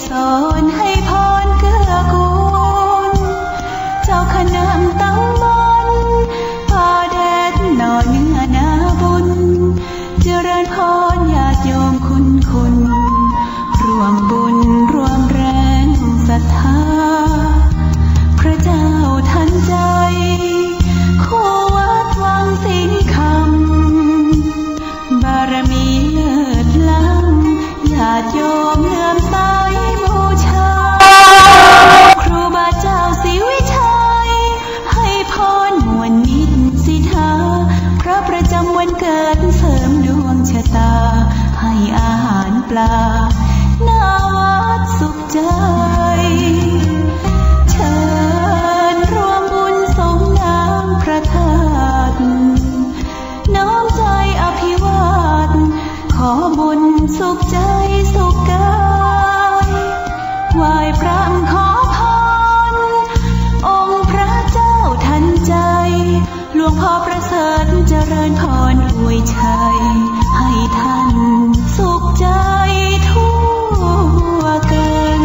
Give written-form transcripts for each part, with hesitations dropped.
สอนให้พรเกื้อกูลเจ้าคณะตำบลพาแดดหน่อเนื้อนาบุญเจริญพรญาติโยมคุณร่วมบุญร่วมแรงศรัทธาพระเจ้าทันใจคู่วัดวังสิงห์คำบารมีเลิศล้ำญาติโยมเลื่อมใสบูชาครูบาเจ้าศรีวิชัยให้พรมวลมิตรสิทธาพระประจำวันเกิดเสริมดวงชะตาให้อาหารปลาหน้าวัดสุขใจเชิญร่วมบุญสมน้ำพระธาตุน้อมใจอภิวาทขอบุญสุขใจสุขกายไหว้พระขอพรองค์พระเจ้าทันใจหลวงพ่อประเสริฐเจริญพรอวยชัยให้ท่านสุขใจทั่วกัน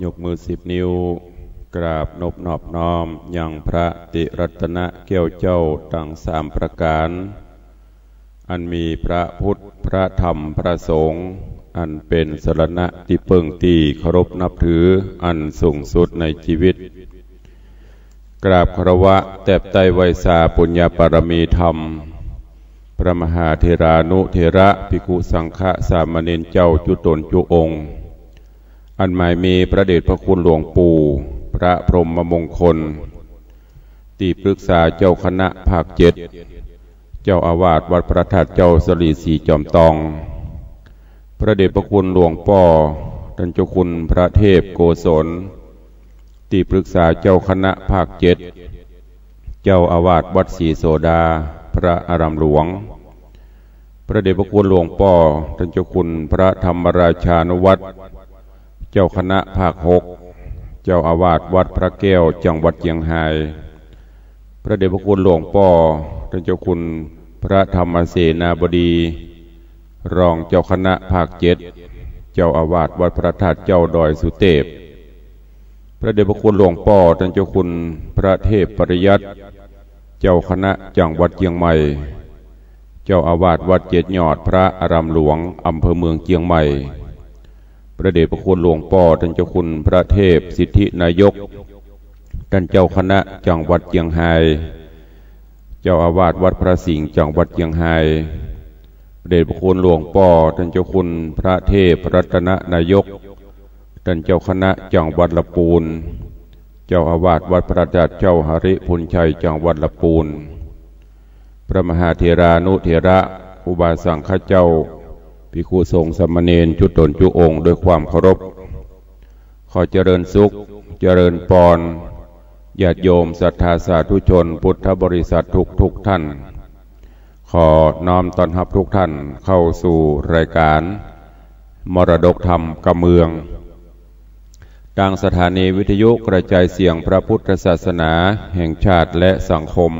ยกมือ10 นิ้วกราบนบนอบน้อมยังพระติรัตนแก้วเจ้าทั้ง3ประการอันมีพระพุทธพระธรรมพระสงฆ์อันเป็นสรณะที่เพิ่งที่เคารพนับถืออันสูงสุดในชีวิตกราบคารวะแตบไตรไวสาปุญญาปารมีธรรมพระมหาเถรานุเถระภิกขุสังฆสามเณรเจ้าจุตนจุองค์อันหมายมีพระเดชพระคุณหลวงปู่พระพรหมมงคลที่ปรึกษาเจ้าคณะภาค7เจ้าอาวาสวัดพระธาตุเจ้าสลีศรีจอมทองพระเดชพระคุณหลวงพ่อท่านเจ้าคุณพระเทพโกศลที่ปรึกษาเจ้าคณะภาค7เจ้าอาวาสวัดศรีโสดาพระอารามหลวงพระเดชพระคุณหลวงพ่อท่านเจ้าคุณพระธรรมราชานุวัตรเจ้าคณะภาค6เจ้าอาวาสวัดพระแก้วจังหวัดเชียงรายพระเดชพระคุณหลวงพ่อท่านเจ้าคุณพระธรรมเสนาบดีรองเจ้าคณะภาค7เจ้าอาวาสวัดพระธาตุเจ้าดอยสุเทพพระเดชพระคุณหลวงพ่อท่านเจ้าคุณพระเทพปริยัติเจ้าคณะจังหวัดเชียงใหม่เจ้าอาวาสวัดเจ็ดยอดพระอารามหลวงอำเภอเมืองเชียงใหม่พระเดชพระคุณหลวงพ่อท่านเจ้าคุณพระเทพสิทธินายกท่านเจ้าคณะจังหวัดเชียงรายเจ้าอาวาสวัดพระสิงห์จังหวัดเชียงรายพระเดชพระคุณหลวงพ่อท่านเจ้าคุณพระเทพรัตนนายกท่านเจ้าคณะจังหวัดลำพูนเจ้าอาวาสวัดพระธาตุเจ้าหริพุนชัยจังหวัดลำพูนพระมหาเถรานุเถระอุบาสังฆเจ้าภิกขุสงฆ์สามเณรจุตนจุองค์ด้วยความเคารพขอเจริญสุขเจริญพรญาติโยมศรัทธาสาธุชนพุทธบริษัททุกท่านขอน้อมต้อนรับทุกท่านเข้าสู่รายการมรดกธรรมกำเมืองทางสถานีวิทยุกระจายเสียงพระพุทธศาสนาแห่งชาติและสังคม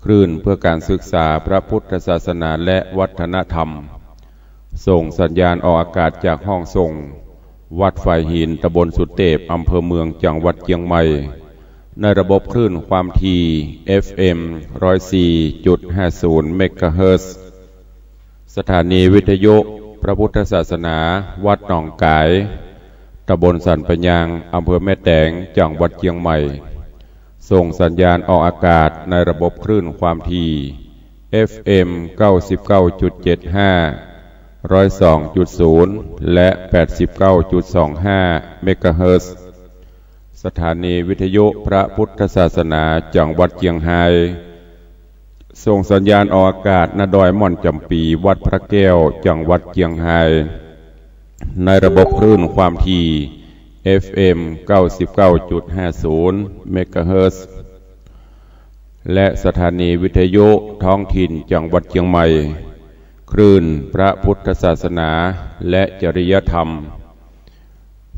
คลื่นเพื่อการศึกษาพระพุทธศาสนาและวัฒนธรรมส่งสัญญาณออกอากาศจากห้องส่งวัดฝ่ายหินตำบลสุเทพอำเภอเมืองจังหวัดเชียงใหม่ในระบบคลื่นความถี่ FM 104.50 เมกะเฮิรตซ์สถานีวิทยุพระพุทธศาสนาวัดหนองกายตำบลสันปะยางอำเภอแม่แตงจังหวัดเชียงใหม่ส่งสัญญาณออกอากาศในระบบคลื่นความถี่ FM 99.75 102.0 และ 89.25 เมกะเฮิรตซ์ สถานีวิทยุพระพุทธศาสนาจังหวัดเชียงรายส่งสัญญาณออกอากาศณดอยม่อนจำปีวัดพระแก้วจังหวัดเชียงรายในระบบคลื่นความถี่ FM 99.50 เมกะเฮิรตซ์และสถานีวิทยุท้องถิ่นจังหวัดเชียงใหม่คลื่นพระพุทธศาสนาและจริยธรรม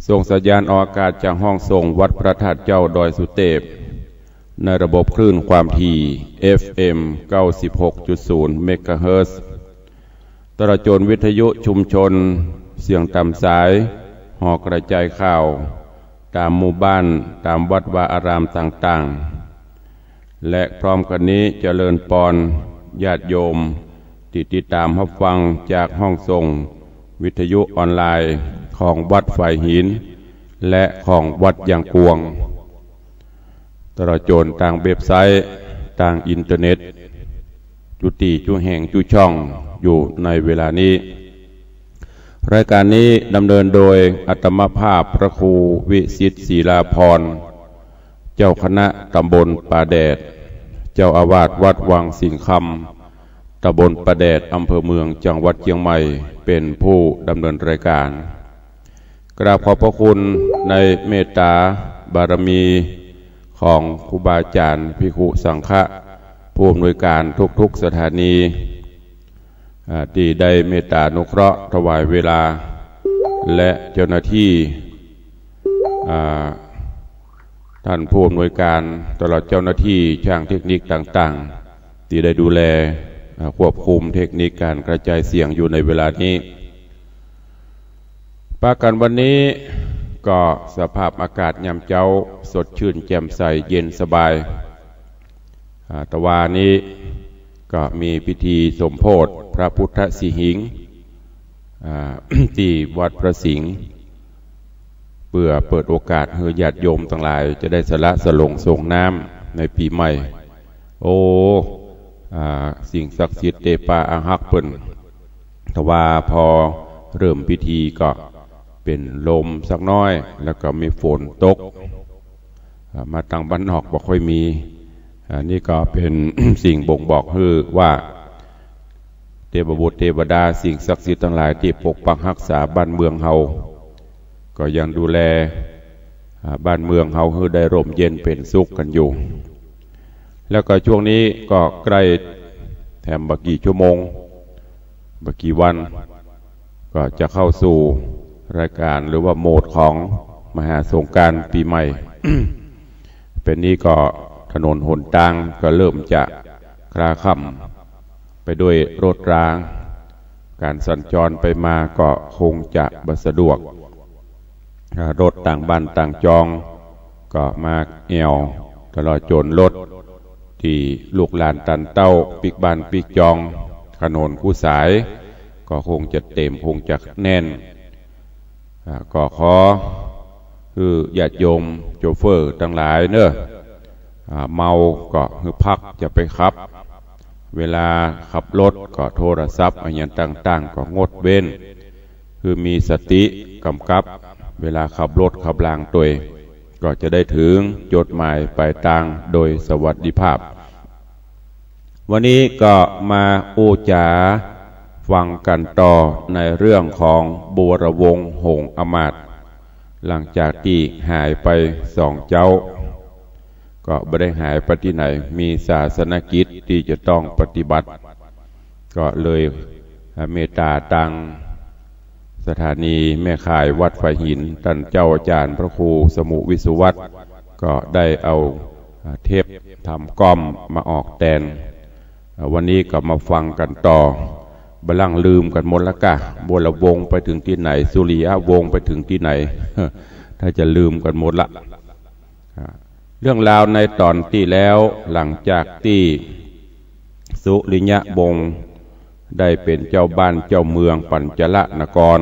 ส่งสัญญาณออกอากาศจากห้องส่งวัดพระธาตุเจ้าดอยสุเทพในระบบคลื่นความถี่ FM 96.0 เมกะเฮิรตซ์ตลอดจนวิทยุชุมชนเสียงตามสายหอกระจายข่าวตามหมู่บ้านตามวัดวาอารามต่างๆและพร้อมกันนี้เจริญพรญาติโยมที่ติดตามรับฟังจากห้องส่งวิทยุออนไลน์ของวัดฝ่ายหินและของวัดยางกวงตลอดจนทางเว็บไซต์ทางอินเทอร์เน็ตจุติจุแห่งจุช่องอยู่ในเวลานี้รายการนี้ดำเนินโดยอัตมภาพพระครูวิสิทธิ์ศิลาพรเจ้าคณะตำบลป่าแดดเจ้าอาวาสวัดวังสิงห์คำตำบลป่าแดดอำเภอเมืองจังหวัดเชียงใหม่เป็นผู้ดำเนินรายการกราบขอบพระคุณในเมตตาบารมีของครูบาอาจารย์ภิกขุสังฆะผู้อำนวยการทุกๆสถานีที่ได้เมตตาอนุเคราะห์ถวายเวลาและเจ้าหน้าที่ท่านผู้อำนวยการตลอดเจ้าหน้าที่ช่างเทคนิคต่างๆที่ได้ดูแลควบคุมเทคนิคการกระจายเสียงอยู่ในเวลานี้ปากันวันนี้ก็สภาพอากาศยามเช้าสดชื่นแจ่มใสเย็นสบายตะวานี้ก็มีพิธีสมโภชพระพุทธสิหิงค์ที่วัดพระสิงห์เพื่อเปิดโอกาสให้ญาติโยมทั้งหลายจะได้สละสลงส่งน้ำในปีใหม่สิ่งศักดิ์สิทธิ์เตปาอาหักเปิ่นทว่าพอเริ่มพิธีก็เป็นลมสักน้อยแล้วก็มีฝนตกมาทางบ้านนอกบ่ค่อยมีนี่ก็เป็น สิ่งบ่งบอกให้ว่าเทพบุตรเทวดาสิ่งศักดิ์สิทธิ์ทั้งหลายที่ปกปักรักษาบ้านเมืองเฮาก็ยังดูแลบ้านเมืองเฮาให้ได้ร่มเย็นเป็นสุขกันอยู่แล้วก็ช่วงนี้ก็ใกล้แถมบักกี่ชั่วโมงบักกี่วันก็จะเข้าสู่รายการหรือว่าโหมดของมหาสงกรานต์ปีใหม่ เป็นนี้ก็ถนนหนทางก็เริ่มจะคลาคล่ำไปด้วยรถรางการสัญจรไปมาก็คงจะบ่สะดวกรถต่างบ้านต่างจองก็มาแอวตลอดจนรถที่ลูกหลานตันเต้าปิกบ้านปิกจองถนนคู่สายก็คงจะเต็มคงจะแน่นก็ขอคือญาติโยมโชเฟอร์ทั้งหลายเนอะเมาก็คือพักจะไปขับเวลาขับรถก็โทรศัพท์อะไรต่างๆก็งดเว้นคือมีสติกำกับเวลาขับรถขับรางตัวก็จะได้ถึงจุดหมายปลายทางโดยสวัสดิภาพวันนี้ก็มาอูจาฟังกันต่อในเรื่องของบัวระวงหงส์อมาตย์หลังจากที่หายไป2 เจ้าก็ไม่ได้หายไปที่ไหนมีศาสนกิจที่จะต้องปฏิบัติก็เลยเมตตาตังสถานีแม่ข่ายวัดฝ่ายหินท่านเจ้าอาจารย์พระครูสมุวิสุวัตรก็ได้เอาเทปทำก้อมมาออกแตนวันนี้ก็มาฟังกันต่อบลังลืมกันหมดละกะบัวระวงไปถึงที่ไหนสุริยวงศ์ไปถึงที่ไหน ถ้าจะลืมกันหมดละเรื่องราวในตอนที่แล้วหลังจากที่สุริยวงศ์ได้เป็นเจ้าบ้านเจ้าเมืองปัญจละนคร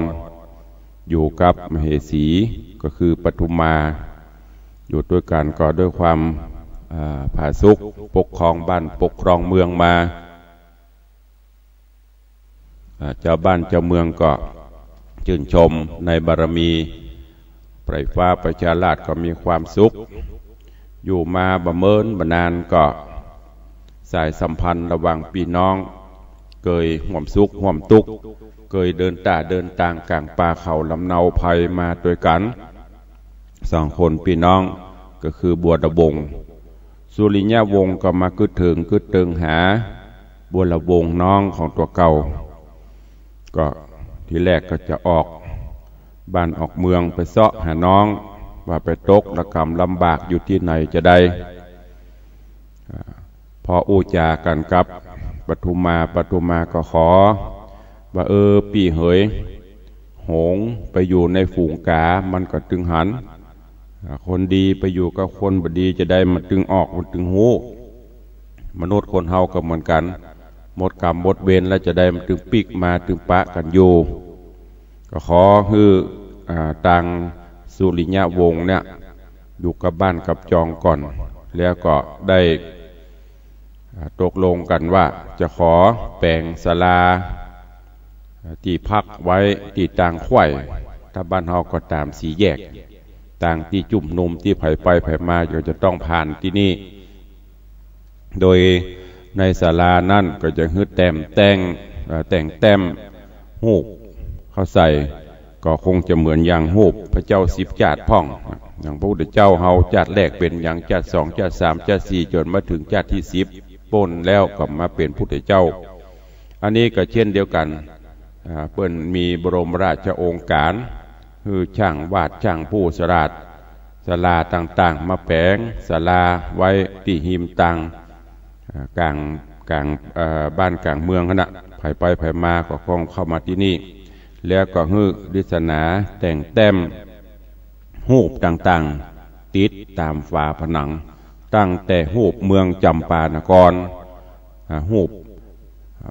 อยู่กับมเหสีก็คือปทุมมาอยู่ด้วยกันก็ด้วยความผาสุกปกครองบ้านปกครองเมืองมาเจ้าบ้านเจ้าเมืองก็ชื่นชมในบารมี ไพร่ฟ้าประชาราษฎร์ก็มีความสุขอยู่มาบ่เมินบ่นานก็สายสัมพันธ์ระหว่างพี่น้องเคยห่วมสุขห่วมทุกข์เคยเดินต่างกลางป่าเขาลำเนาภัยมาด้วยกันสองคนพี่น้องก็คือบัวระบงสุริยะวงศ์ก็มาคึดถึงหาบัวระบงน้องของตัวเก่าก็ทีแรกก็จะออกบ้านออกเมืองไปเสาะหาน้องว่าไปตกระกำลำบากอยู่ที่ไหนจะได้พออู้จากันกับปทุมาก็ขอว่าปีเหยหงไปอยู่ในฝูงกามันก็ตึงหันคนดีไปอยู่กับคนบดีจะได้มันตึงออกมันตึงหูมนุษย์คนเฮาก็เหมือนกันหมดกรรมหมดเวรแล้วจะได้มันตึงปิกมาตึงปะกันอยู่ก็ขอคือตังสุริยะวงศ์เนี่ยอยู่กับบ้านกับจองก่อนแล้วก็ได้ตกลงกันว่าจะขอแปลงศาลาที่พักไว้ที่ต่างขวัญถ้าบ้านเฮาก็ตามสีแยกต่างที่จุ่มนุมที่ไผ่ไปไผ่มาก็จะต้องผ่านที่นี่โดยในศาลานั่นก็จะฮึดแต่งแต้มหูปเข้าใส่ก็คงจะเหมือนอย่างหูปพระเจ้า10 จาดพ่องอย่างพระพุทธเจ้าเฮาจาดแรกเป็นอย่างจาด2 จาด3 จาด4จนมาถึงจาดที่10ป้นแล้วก็มาเป็นพุทธเจ้าอันนี้ก็เช่นเดียวกันเปิ้นมีบรมราชโองการคือช่างวาดช่างผู้สราดศาลาต่างๆมาแปลงศาลาไว้ที่หิมตังกลางบ้านกลางเมืองขณะไผ่ไปไผ่มาก็คงเข้ามาที่นี่แล้วก็ฮือดิษณาแต่งแต้มรูปต่างๆติดตามฝาผนังตั้งแต่รูปเมืองจำปานครรูป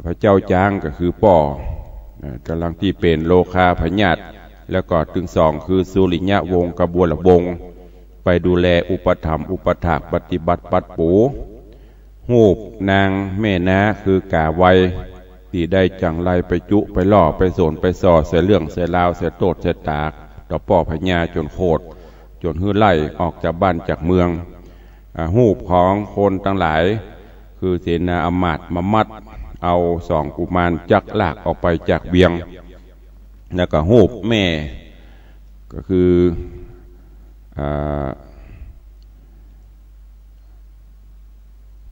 พระเจ้าจ้างก็คือป่อกำลังที่เป็นโลคาพญาตแล้วก็ถึง2คือสุริยะวงศ์กับบัวระบงไปดูแลอุปถัมภ์อุปถากปฏิบัติปัดปูรูปนางแม่นาคือกาไวที่ได้จังไรไปจุไปล่อไปโสนไปส่อเสียเรื่องเสียราวเสียโตดเสียตากต่อป่อพญาจนโคตรจนหื้อไล่ออกจากบ้านจากเมืองรูปของคนทั้งหลายคือเสนาอมาตย์มามัดเอา2 กุมารจักลากออกไปจากเวียงแล้วก็รูปแม่ก็คือ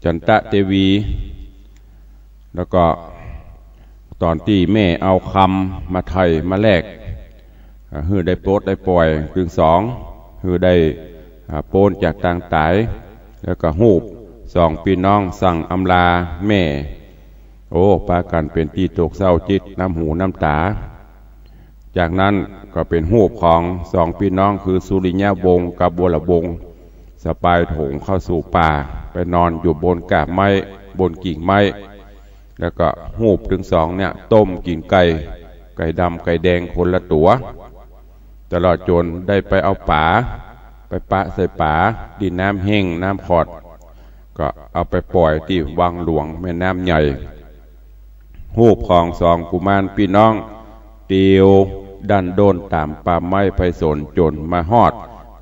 จันตะเทวีแล้วก็ตอนที่แม่เอาคำมาไถ่มาแลกฮือได้โปรดได้ปล่อยถึง2ฮือได้โปนจากต่างตายแล้วก็รูป2 พี่น้องสั่งอำลาแม่โอ้ปากันเป็นที่ตกเศร้าจิตน้ำหูน้ำตาจากนั้นก็เป็นรูปของ2 พี่น้องคือสุริยะวงศ์กับบัวระบงสปายถงเข้าสู่ป่าไปนอนอยู่บนกาบไม้บนกิ่งไม้แล้วก็รูปถึง2เนี่ยต้มกินไก่ดำไก่แดงคนละตัวตลอดจนได้ไปเอาป่าไปปะใส่ป่าดินน้ำแห้งน้ำขอดก็เอาไปปล่อยที่วังหลวงแม่น้ำใหญ่รูปของ2 กุมารพี่น้องเตียวดันโดนตามป่าไม้ไพศาลจนมาฮอด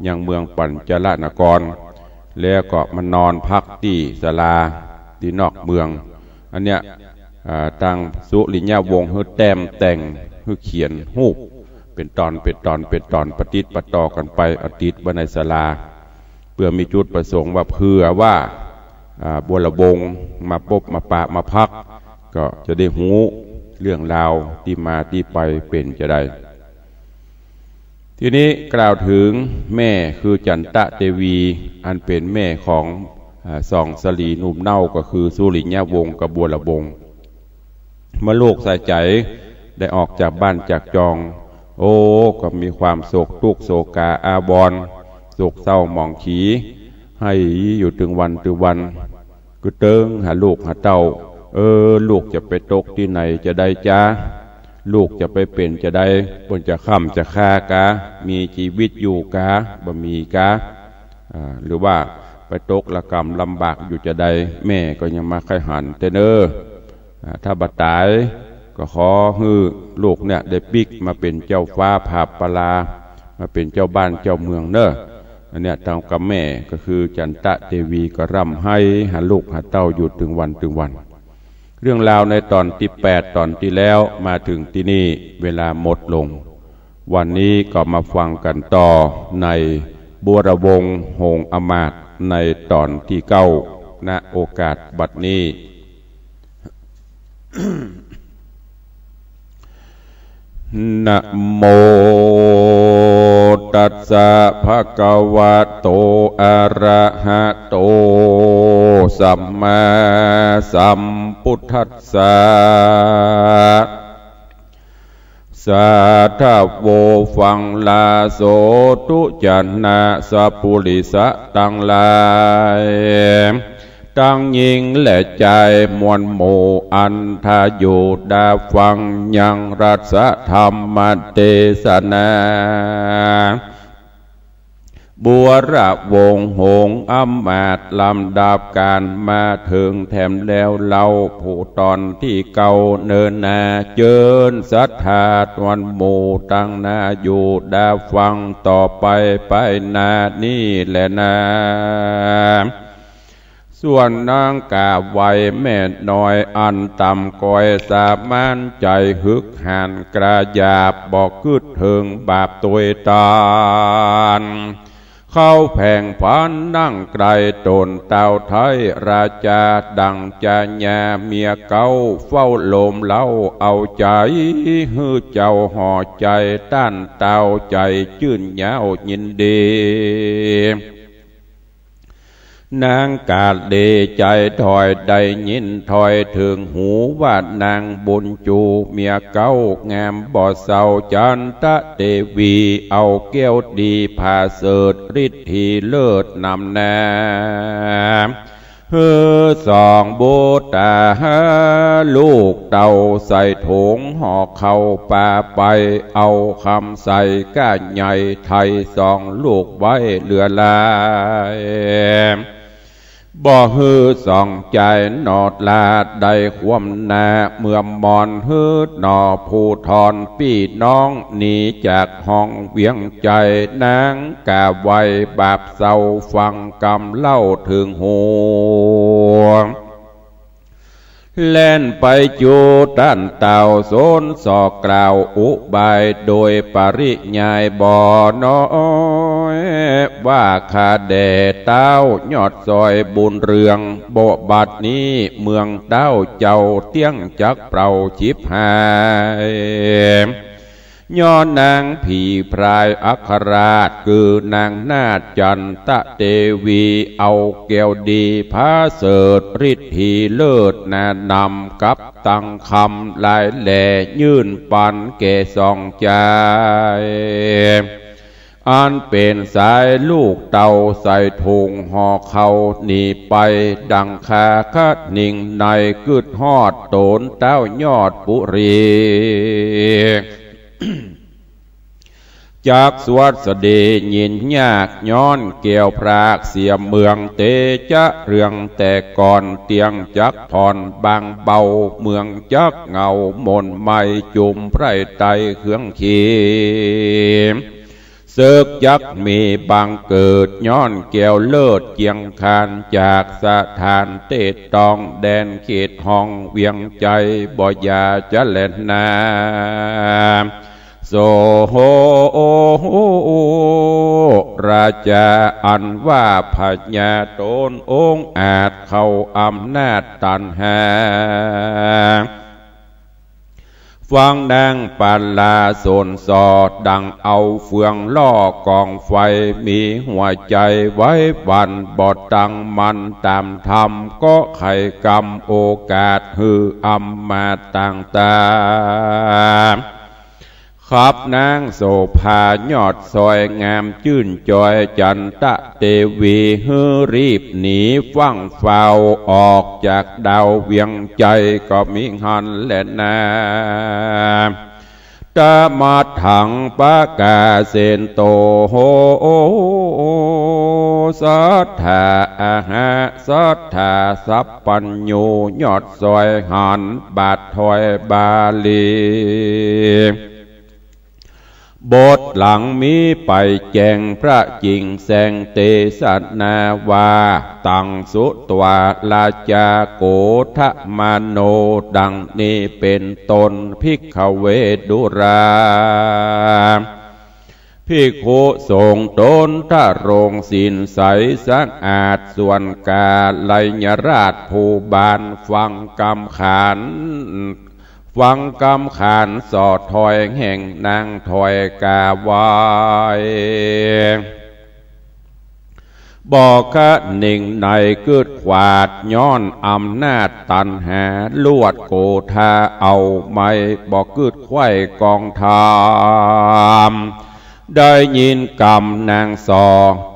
ยังเมืองปัญจลนครแล้วก็มานอนพักที่ศาลาที่นอกเมืองอันเนี้ยทางสุริยะวงศ์ฮือแต้มแต่งฮือเขียนรูปเป็นตอนปฏิติประต่อกันไปอติดไว้ในศาลาเพื่อมีจุดประสงค์ว่าเพื่อว่าบัวระบงมาพบมาปะมาพักก็จะได้หูเรื่องราวที่มาที่ไปเป็นจะได้ทีนี้กล่าวถึงแม่คือจันตะเทวีอันเป็นแม่ของ2 สลีหนุ่มเน่าก็คือสุริยะวงศ์กับบัวระบงเมื่อลูกใส่ใจได้ออกจากบ้านจากจองโอ้ก็มีความโศกทุกข์โศกาอาบรณ์โศกเศร้าหมองขีให้อยู่ถึงวันก็เติงหาลูกหาเต้าลูกจะไปตกที่ไหนจะได้จ้าลูกจะไปเป็นจะได้บนจะค่ำจะฆ่ากามีชีวิตอยู่กาบ่มีกาหรือว่าไปตกละกรรมลำบากอยู่จะได้แม่ก็ยังมาไข่หันแต่เนอถ้าบัดตายก็ขอฮือลูกเนี่ยได้ปิกมาเป็นเจ้าฟ้าผาปลา มาเป็นเจ้าบ้านเจ้าเมืองเนอะอันเนี้ยตามกับแม่ก็คือจันตะเทวีก็ร่ำให้หาลูกหาเต้าอยู่ถึงวันเรื่องราวในตอนที่8ตอนที่แล้วมาถึงที่นี่เวลาหมดลงวันนี้ก็มาฟังกันต่อในบัวระวงโหงอมาตย์ในตอนที่9ณโอกาสบัดนี้ นะโมตัสสะภะคะวะโตอะระหะโตสัมมาสัมพุทธัสสะสาธุโวฟังลาโสตุจันนาสัพพุริสะตังลายตั้งยิงและใจมวลโมอันทาอยู่ดาฟังยังรัสธรรมเทศนาบัวระวงโหงอมาตย์ลำดับการมาถึงแถมแล้วเล่าผู้ตอนที่เก่าเนินนาเจิญศรัทธาตวนหมู่ตั้งนาอยู่ดาฟังต่อไปนานี่แหละนาส่วนนางกาไว้แม่น้อยอันต่ำก้อยสามานใจฮึกหันกระยาบบอกกึดถึงบาปตัวตานเข้าแผงพันนั่งไกลตนเต่าไทยราชาดังจาญาเมียเก่าเฝ้าลมเล่าเอาใจฮือเจ้าห่อใจต้านเต่าใจชื่นยาวยินดีนางกาดเดใจถอยได้ยินถอยถึงหูว่านางบุญจูเมียเก้างามบ่อเศร้าจันตะเทวีเอาแก้วดีพาเสดฤทธีเลิศนำนาสองโบตาลูกเต่าใส่ถุงห่อเข้าป่าไปเอาคำใส่ก้าใหญ่ไทยสองลูกไว้เหลือลายบ่ฮือส่องใจนอดลาดได้ความนาเมื่อมอนฮืดนอผู้ทอนพี่น้องหนีจากห้องเวียงใจนางกาไว้บาปเศร้าฟังกำเล่าถึงหัวแล่นไปจูด้านเต่าโซนสอกกล่าวอุบายโดยปริยายบ่อน้อยว่าขาแด่เต้ายอดซอยบุญเรืองโบบัดนี้เมืองเต้าเจ้าเตี้ยงจักเปล่าชิบหายย้อนนางผีพรายอัครราชคือนางนาฏจันตะเทวีเอาแก้วดีพาเสดฤทธีเลิศนานำกับตั้งคำลายแหล่ยื่นปันแก่สองใจอันเป็นสายลูกเต่าใส่ถุงห่อเขาหนีไปดังคาคัดนิ่งในกึดฮอดโตนเต้ายอดปุรีจากสวัสดียินยากย้อนเกี่ยวพรากเสียเมืองเตจะเรื่องแต่ก่อนเตียงจักทอนบางเบาเมืองจักเงามนไม่จุ่มไพรไตเครื่องขีเสือกยักมีบางเกิดย้อนเกี่ยวเลิศเจียงคานจากสถานเตตองแดนเขตห้องเวียงใจบ่ยาจะเล่นนาโซโหราชาอันว่าพญาโตนองค์อาจเข้าอำนาจตันหาฟังดังปัลลาโซนสอดดังเอาเฟืองล่อกองไฟมีหัวใจไว้บันบอดตังมันตามธรรมก็ไขกรรมโอกาสฮืออำมาต่างตาขับนางโสภายอดซอยงามชื่นจอยจันตะเทวีฮือรีบหนีฟั่งเฝ้าออกจากดาวเวียงใจก็มิหันแลนาตามาถังปะกาเซนโตโหสัทธาอาหาสัทธาสัพปัญโยยอดซอยหันบาทถอยบาลี บทหลังมีไปแจงพระจิงแสงเตสนาวาตังสุตวาลาจาโกทะมโนดังนี้เป็นตนภิกขเวดุราภิกขุสงฆ์ตนถ้าโรงศีลใสสะอาดส่วนกาไลยราชภูบาลฟังกำขานสอดถอยแห่งนางถอยกาวายบอกขะหนึ่งในกึดขวาดย้อนอำนาจตันหาลวดโกธาเอาไม่บอกกึดไข่กองทามได้ยินกำนางสอ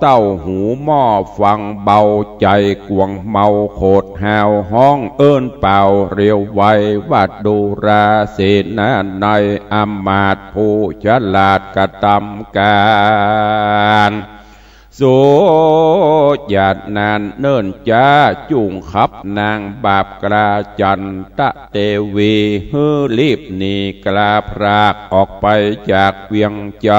เต้าหูหม้อฟังเบาใจกวงเมาโคดหาวห้องเอิ้นเป่าเรียวไว้วัดดูราเสนาในอมาตผู้ฉลาดกระทำการสุญาตินานเนิ่นจ้าจุงขับนางบาปกราจันตะเตวีฮือรีบหนีกลาพรากออกไปจากเวียงใจ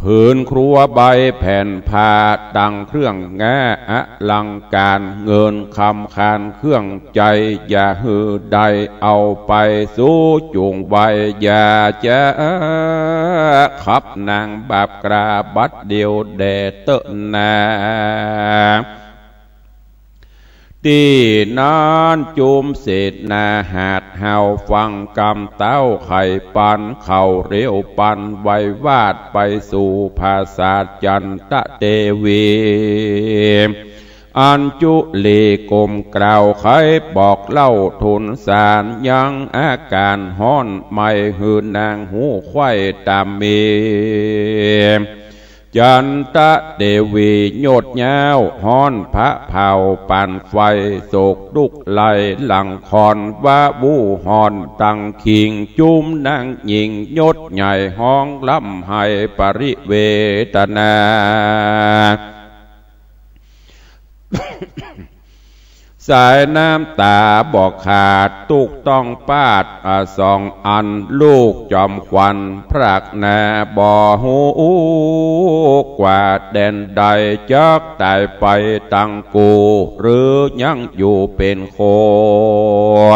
ผืนครัวใบแผ่นผ้าดังเครื่องแง่อลังการเงินคำคานเครื่องใจอย่าหือใดเอาไปสู้จุงไว้อย่าจะขับนางบาปกราบัดเดียวแดเตนาตีนานจุมเศษนาหาดเฮาฟังกำเต้าไข่ปันเข่าเรียวปันไว้วาดไปสู่ภาษาจันตะเตวีอันจุลีกลมกล่าวไขบอกเล่าทุนสารยังอาการห้อนไม่หืนางหูไข่ตามมีจันตะเดวีโยดยาวฮ้อนพระเผาปั่นไฟโศกลุกไหลหลังคอนว่าบูหอนตังคิงจุ้มนางหญิงโยดใหญ่ห้องล้ำให้ปริเวทนาสายน้ำตาบอกขาดตุกต้องปาดสองอันลูกจอมควันพรากนาบ่อหูกว่าแดนใดจักตายไปตั้งกูหรือยังอยู่เป็นค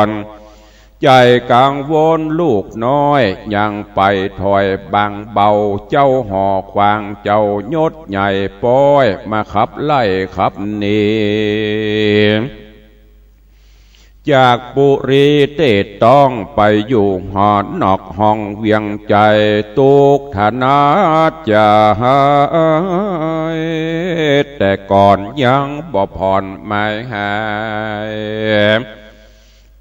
นใจกังวลลูกน้อยยังไปถอยบางเบาเจ้าห่อควางเจ้ายศใหญ่ป้อยมาขับไล่ขับหนีจากปุรีเตต้องไปอยู่หอนอกห้องเวียงใจตุกฐานาจะหายแต่ก่อนยังบ่ผ่อนไม่หาย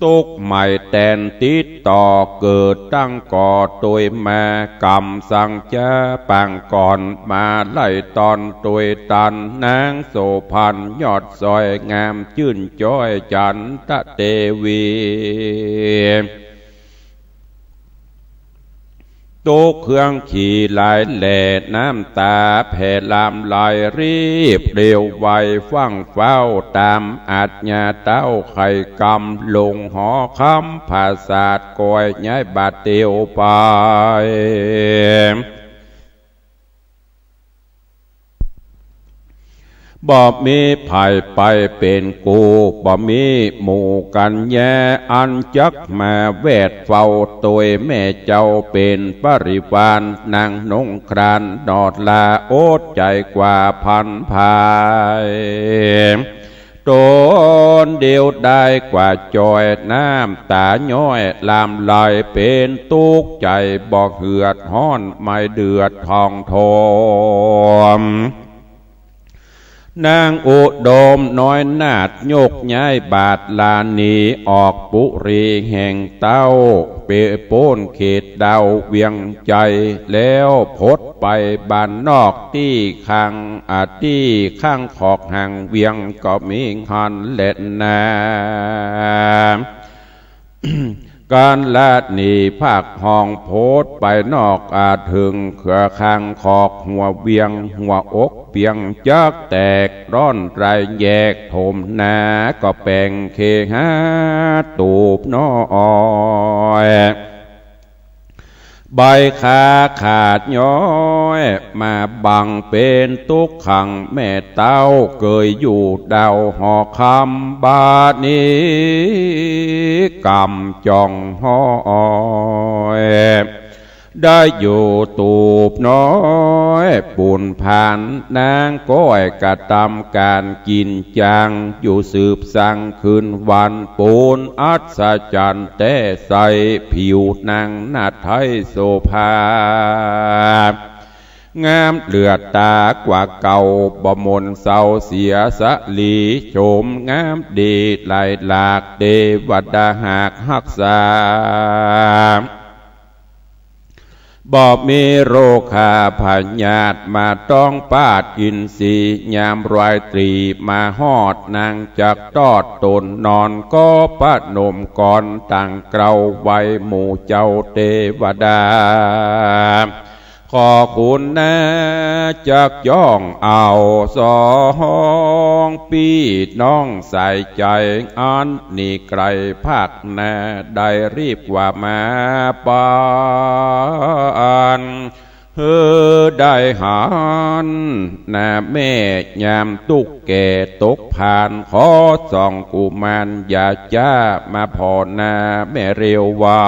ตุกใหม่แตนติดต่อเกิดตั้งก่อตัวแม่กำสั่งจะปังก่อนมาไล่ตอนตัวตันนางโสพันยอดซอยงามชื่นจ้อยจันตะเตวีโตเครื่องขี่ลายแหล่น้ำตาแผ่ลามลายรีบเร็วไวฟังเฝ้าตามอาจญาเต้าไข่กำลงหอคำภาษาดกอยย้ายบาดเตียวไปบ่มีภัยไปเป็นกูบ่มีหมู่กันแย่อันจักมาแวดเฝ้าตัวแม่เจ้าเป็นปริวารนางนงครานดอดลาโอดใจกว่าพันภายตนเดียวได้กว่าจอยน้ำตาย้อยลามลายเป็นตุกใจบอกเหือดห้อนไม่เดือดทองทมนางอุดมน้อยนาดโยกย้ายบาทลานีออกปุรีแห่งเต้าเปโป้นเขตดาวเวียงใจแล้วพดไปบ้านนอกที่ข้างที่ข้างขอกห่างเวียงก็มีหันเล็ดนาการลาดหนีภาคห้องโพดไปนอกถึงเขือข้างขอกหัวเวียงหัวอกเปียงจักแตกร้อนไรแยกโถมนาก็แปลงเคหาตูบน้อย ใบขาขาดย้อยมาบังเป็นทุกขังแม่เต้าเกยอยู่ดาวหอคำบาดนี้กำจ่องห้อยได้อยู่ตูบน้อยปุ่นผ่านนางก้อยกระทำการกินจางอยู่สืบสั่งคืนวันปูนอัศจรรย์แต่ใสผิวนางนาไทยโสภางามเหลือดตากว่าเก่าบ่มนเศร้าเสียสะลีโฉมงามดีหลายหลากเดวดาหากหักษาบอกมีโรคาพญาตมาต้องปาดอินทรียามรายตรีมาฮอดนางจักตอดตนนอนก็ปะนมก่อนต่างเกลาไว้หมู่เจ้าเทวดาขอคุณนะจักย่องเอาสองปีน้องใส่ใจอันนี่ไกลภาคนาได้รีบว่ามาปานได้หันหน้าแม่ยามตุกแก่ตกผ่านขอส่องกุมารอย่าจ้ามาพอหน้าแม่เร็วไว้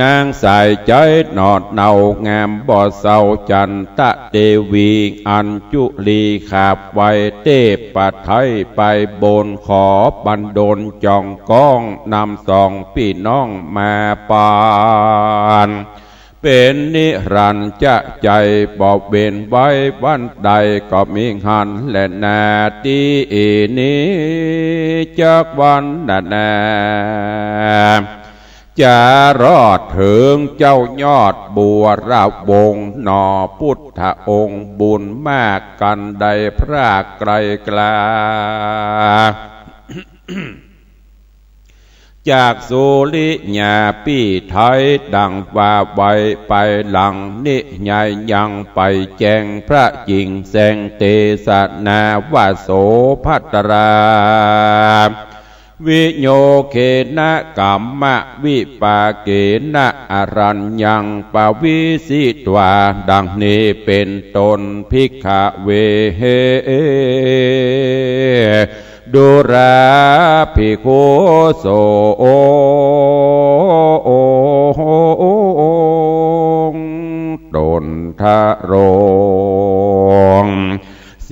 นางใส่ใจนอดเนา งามบ่อเศร้าจันตะเทวีอัญจุลีขาบไว้เทพปัทไทยไปบนขอบันดลจองก้องนำสองพี่น้องมาปานเป็นนิรันดร์จะใจบอกเบนไว้วันใดก็มีหันและนาทีนี้จากวันนาจะรอดถึงเจ้ายอดบัวราบงหนอพุทธองค์บุญมากกันใดพระไกลกลา จากสุริยาปีไทยดังว่าไว้ไปหลังนิยายยังไปแจงพระจิงแสงเตสนาวาโสภัตราวิโยเขนะกัมมะวิปาเกนะอรัญญังปวิสิตวาดังนี้เป็นต้นภิกขเวดุราภิกขุโสตนทะโรง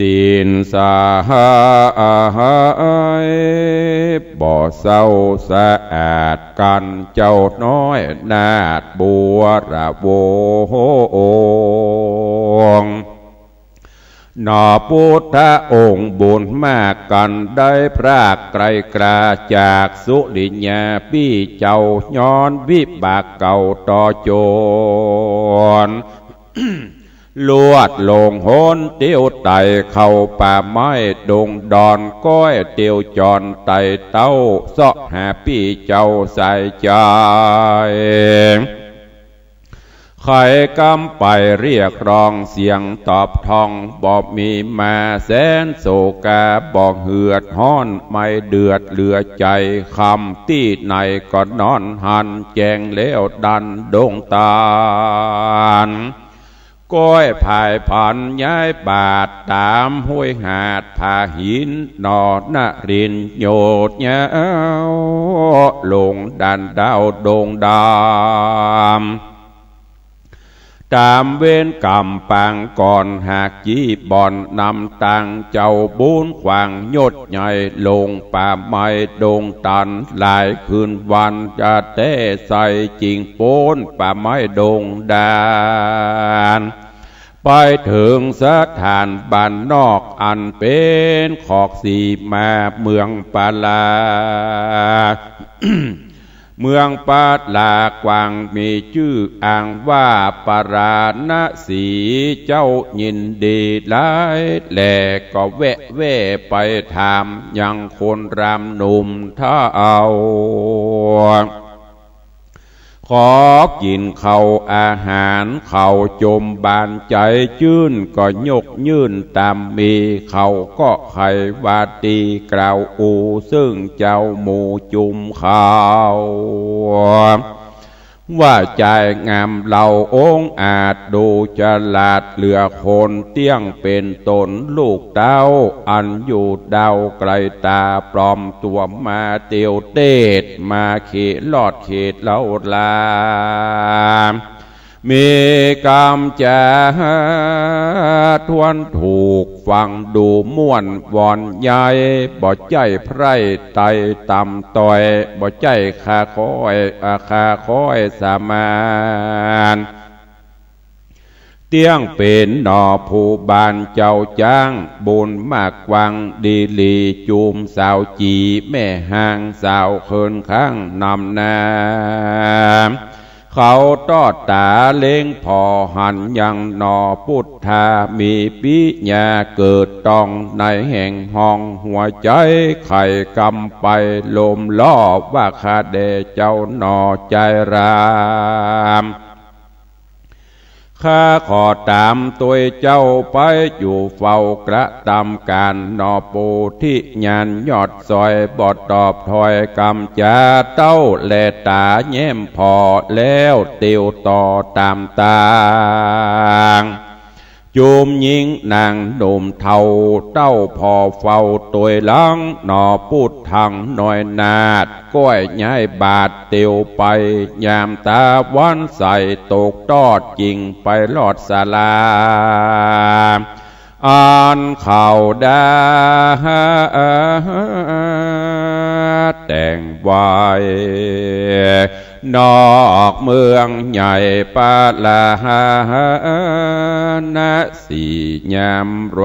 ศีลสาหายบ่เศร้าสะอาดกันเจ้าน้อยนาดบัวระวงนอพุทธองค์บุญมากกันได้พรากไกลกราจากสุริยาพี่เจ้าย้อนวิบากเก่าต่อโจร ลวดลงโหนเตียวไตเข้าป่าไม้ดงดอนก้อยเตียวจอนไตเต้าซอกหาพี่เจ้าใส่ใจใครกำไปเรียกร้องเสียงตอบทองบอกมีมาแสนโศกาบอกเหือดห้อนไม่เดือดเหลือใจคำที่ไหนก็นอนหันแจงแล้วดันดงตาลก้อยภายผ่อนย้ายบาทตามห้วยหาดผาหินนอนารินโยดเงาลงดันดาวดงดามตามเว้นกรรมปางก่อนหากจีบอนนำตังเจ้าบุญขวางยดใหญ่ลงป่าไม้ดงตันหลายคืนวันจะเต้ใส่จริงโป้นป่าไม้ดงดานไปถึงสถานบ้านนอกอันเป็นขอกสีมาเมืองปาลา เมืองปาลากวางมีชื่ออ่างว่าปาราณสีเจ้ายินดีหลายแหลก็แวะไปถามยังคนรำหนุ่มท่าเอา ขอกินข้าวอาหารข้าวจมบานใจชื่นก็ยกยื่นตามมีเขาก็ไขวาตีกล่าวอูซึ่งเจ้าหมูจุมข้าวว่าใจงามเหล่าองค์อาจดูฉลาดเหลือคนเตี้ยงเป็นตนลูกเต้าอันอยู่เดาไกลตาปลอมตัวมาเตียวเตดมาเขลอดเขตเล่าลามีกรรมจะทวนถูกฟังดูม่วนวอนใหญ่บ่ใจไพร่ไตต่ำต่อยบ่ใจขาคอยสามานเตี้ยงเป็นหนอผู้บานเจ้าจ้างบุญมากวังดีลีจูมสาวจีแม่ห่างสาวเคินข้างนำนาเขาตอดตาเล้งพอหันยังนอพุทธามีปิญาเกิดต้องในแห่งห้องหัวใจไข่กำไปลมล่อว่าคาเดเจ้านอใจรามข้าขอตามตัวเจ้าไปอยู่เฝ้ากระทำการนอปูที่ญาณยอดซอยบอดตอบถอยกำจาเต้าแลตาแย้มพอแล้วเตียวต่อตามตางจูมยิงนางหนุ่มเทาเต้าพอเฝ้าตัวลังหนอพูดทางหน่อยนาดก้อยย้ายบาดเตียวไปยามตาวันใส่ตกตอดจริงไปลอดศาลาอ่านข่าวดาแต่งไว้นอกเมืองใหญ่ปาลาณสียามไร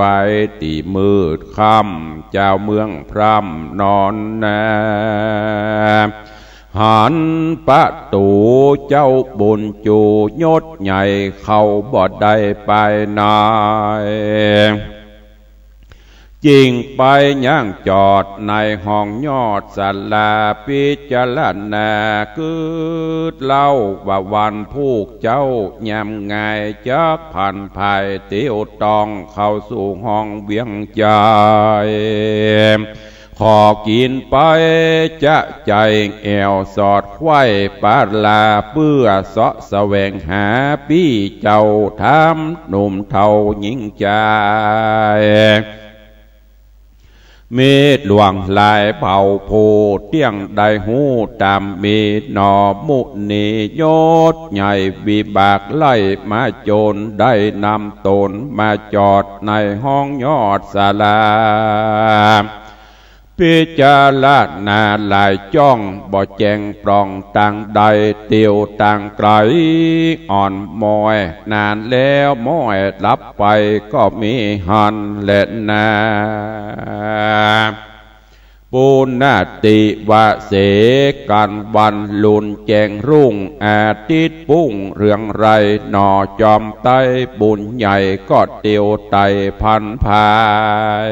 ตีมืดค่ำเจ้าเมืองพร่ำนอนนาหันประตูเจ้าบุญจูยศใหญ่เข้าบ่ได้ไปนายจริงไปย่างจอดในห้องยอดศาลาพิจารณาคืดเล่าว่าวันผูกเจ้ายำไงจักผ่านภายเตียวตองเข้าสู่ห้องเวียงใจขอกินไปจะใจแอวสอดไข่ปาลาเพื่อเสาะแสวงหาพี่เจ้าทำหนุ่มเทาหญิงใจเมตหลวงลายเผ่าโพเตี้ยงได้หูตามมีหนอมุนียศใหญ่วิบากไล่มาโจรได้นำตนมาจอดในห้องยอดศาลาพิจารณาลายจ้องบ่แจงปรองต่างใดเตียวต่างไกลอ่อนมอยนานแล้วมอยรับไปก็มีหันและนาปุณณติวะเสกันวันลุนแจงรุ่งอาทิตย์ปุ้งเรืองไรหนอจอมไต้บุญใหญ่ก็เตียวไตพันภาย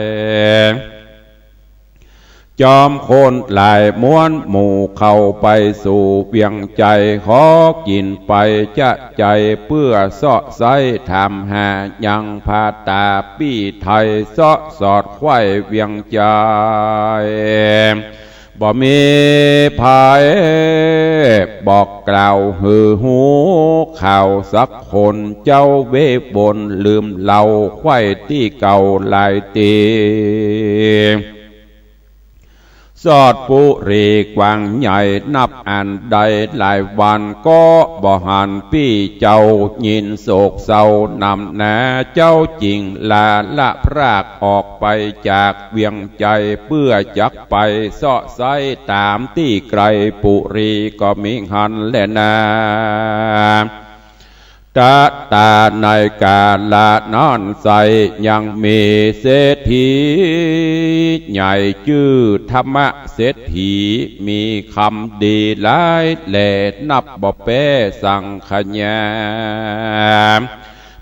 จอมโคนหลายม้วนหมู่เข้าไปสู่เวียงใจขอกินไปจะใจเพื่อเสาะไซทำหายังพาตาปี้ไทยเสาะสอดไข่เวียงใจบ่มีภายบอกกล่าวหือหูข่าวสักคนเจ้าเวบนลืมเล่าไข่ที่เก่าหลายตีสอดปุรีกวางใหญ่นับอันใดหลายวันก็บ่หันพี่เจ้ายินโศกเศร้านำหนาเจ้าจริงลาละพรากออกไปจากเวียงใจเพื่อจักไปเสาะไซตามที่ไกลปุรีก็มีหันและนาตาในกาลนอนใสยังมีเศรษฐีใหญ่ชื่อธรรมเศรษฐีมีคำดีหลายแหล่นับบ่เป้สังขยา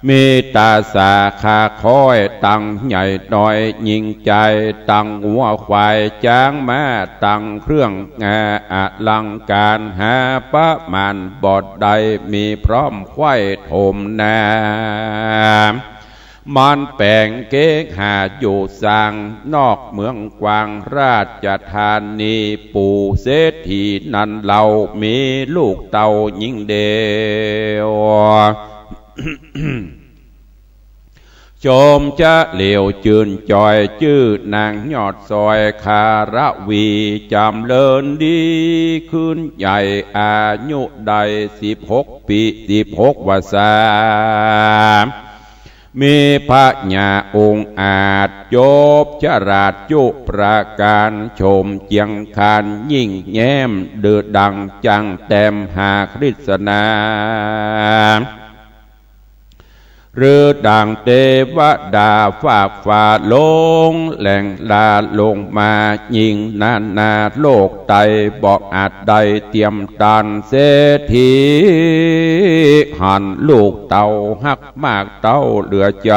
มีตาสาขาคอยตังใหญ่น้อยยิงใจตังหัวควายจ้างมาตังเครื่องงาอลังการหาประมาณบอดใดมีพร้อมควายโถมนามันแปลงเก๊กหาอยู่สร้างนอกเมืองกวางราชธานีปู่เศรษฐีนั่นเรามีลูกเต่ายิ่งเดียวโจมจะเหลียวจืนจอยชื่อนางยอดซอยคาระวีจำเลินดีขึ้นใหญ่อายุใด16 ปี16 วาษามีพระญาองค์อาจโยบจราจจุประการชมเจียงคานยิ่งแย้มเดือดดังจังแต้มหาคริสนาหรือดังเทวดาฝากฝ่าลงแหล่งลาลงมายิ่งนาโลกไตบอกอาจใดเตรียมตานเศรษฐีหันลูกเต่าหักมากเต่าเหลือใจ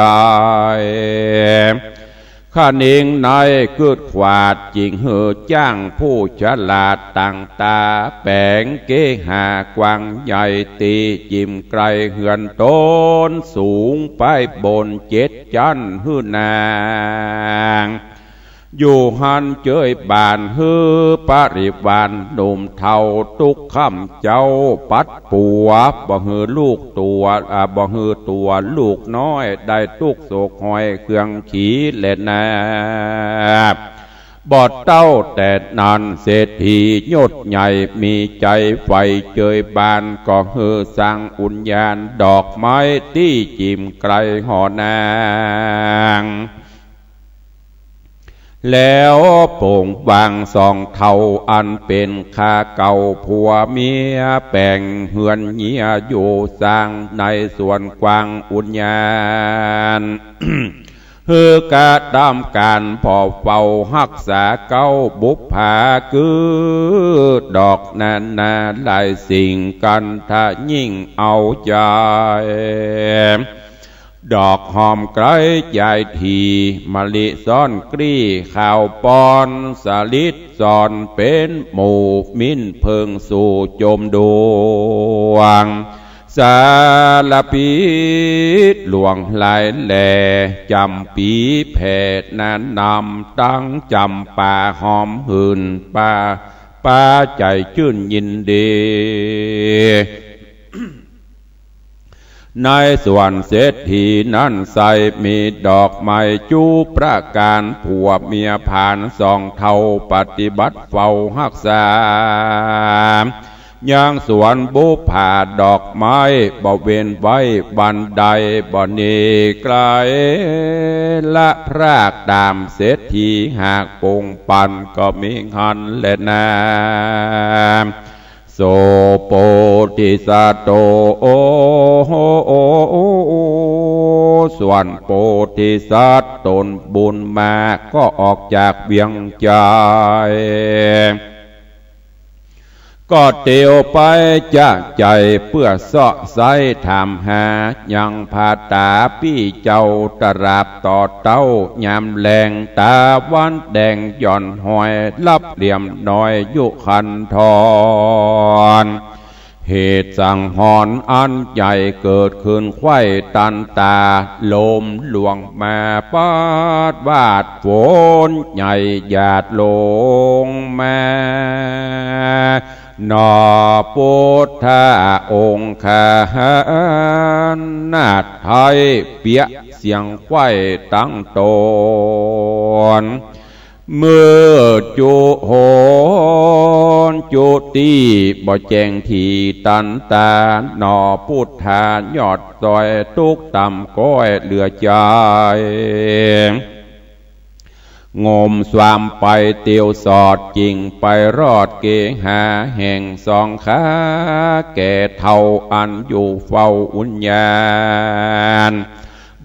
ข้าเองในเกิดขวาดจิงเหือจ้างผู้ฉลาดต่างตาแปลงเกหากวางใหญ่ตีจิมไกลเหือนต้นสูงไปบน7 จันหื้อนางอยู่หันเจยบานฮือปริวานหนุ่มเท่าตุกคำเจ้าปัดปัวบ่ฮือลูกตัวบ่ฮือตัวลูกน้อยได้ตุกโศกหอยเครื่องขี่เล่นนาบอดเต้าแต่นานเศรษฐียศใหญ่มีใจไฟเจยบานก็ฮือสร้างอุญญาณดอกไม้ที่จิมไกลหอนางแล้วโป่งวางสองเท่าอันเป็นข้าเก่าผัวเมียแป่งเหือนเหียอยู่สร้างในส่วนกว้างอุญญาณ ฮือกะดำการพอเฝ้าหักษาเก้าบุพภาคือดอกนาหลายสิ่งกันถ้ายิ่งเอาใจดอกหอมไกลใหญ่ทีมะลิซ้อนกรีข่าวปอนสลิดซ้อนเป็นหมู่มิ้นเพิงสู่จมดวงสารพีหลวงลายแหล่จำปีแผดนานนำตั้งจำป่าหอมหืนป่าใจชื่นยินดีในส่วนเศรษฐีนั้นใส่มีดอกไม้จูประการผัวเมียผ่าน2 เท่าปฏิบัติเฝ้ารักษายังสวนบุพภาดอกไม้บ่เว้นไว้บันไดบ่หนีไกลละพรากตามเศรษฐีหากปงปันก็มีหันและนาโสโปติสัตโตส่วนโปติสัตตนบุญมาก็ออกจากเวียงใจก็เตียวไปจากใจเพื่อเสาะไซถามหายังพาตาพี่เจ้าตราบต่อเต้ายามแรงตาวันแดงย่อนหอยลับเหลี่ยมน้อยยุคันทอนเหตุสังหรณ์อันใหญ่เกิดขึ้นไข้ตันตาลมหลวงมาปาดวาดฝนใหญ่หยาดลงมานอพุทธองค์ขานาถไทยเปียเสียงไข้ตั้งตนเมื่อจุโหนจุตีบ่แจงทีตันตานอพุทธายอดซอยทุกต่ำก้อยเหลือใจงมสวามไปเตียวสอดจริงไปรอดเกหาแห่ง2 ขาแก่เท่าอันอยู่เฝ้าอุญญาณ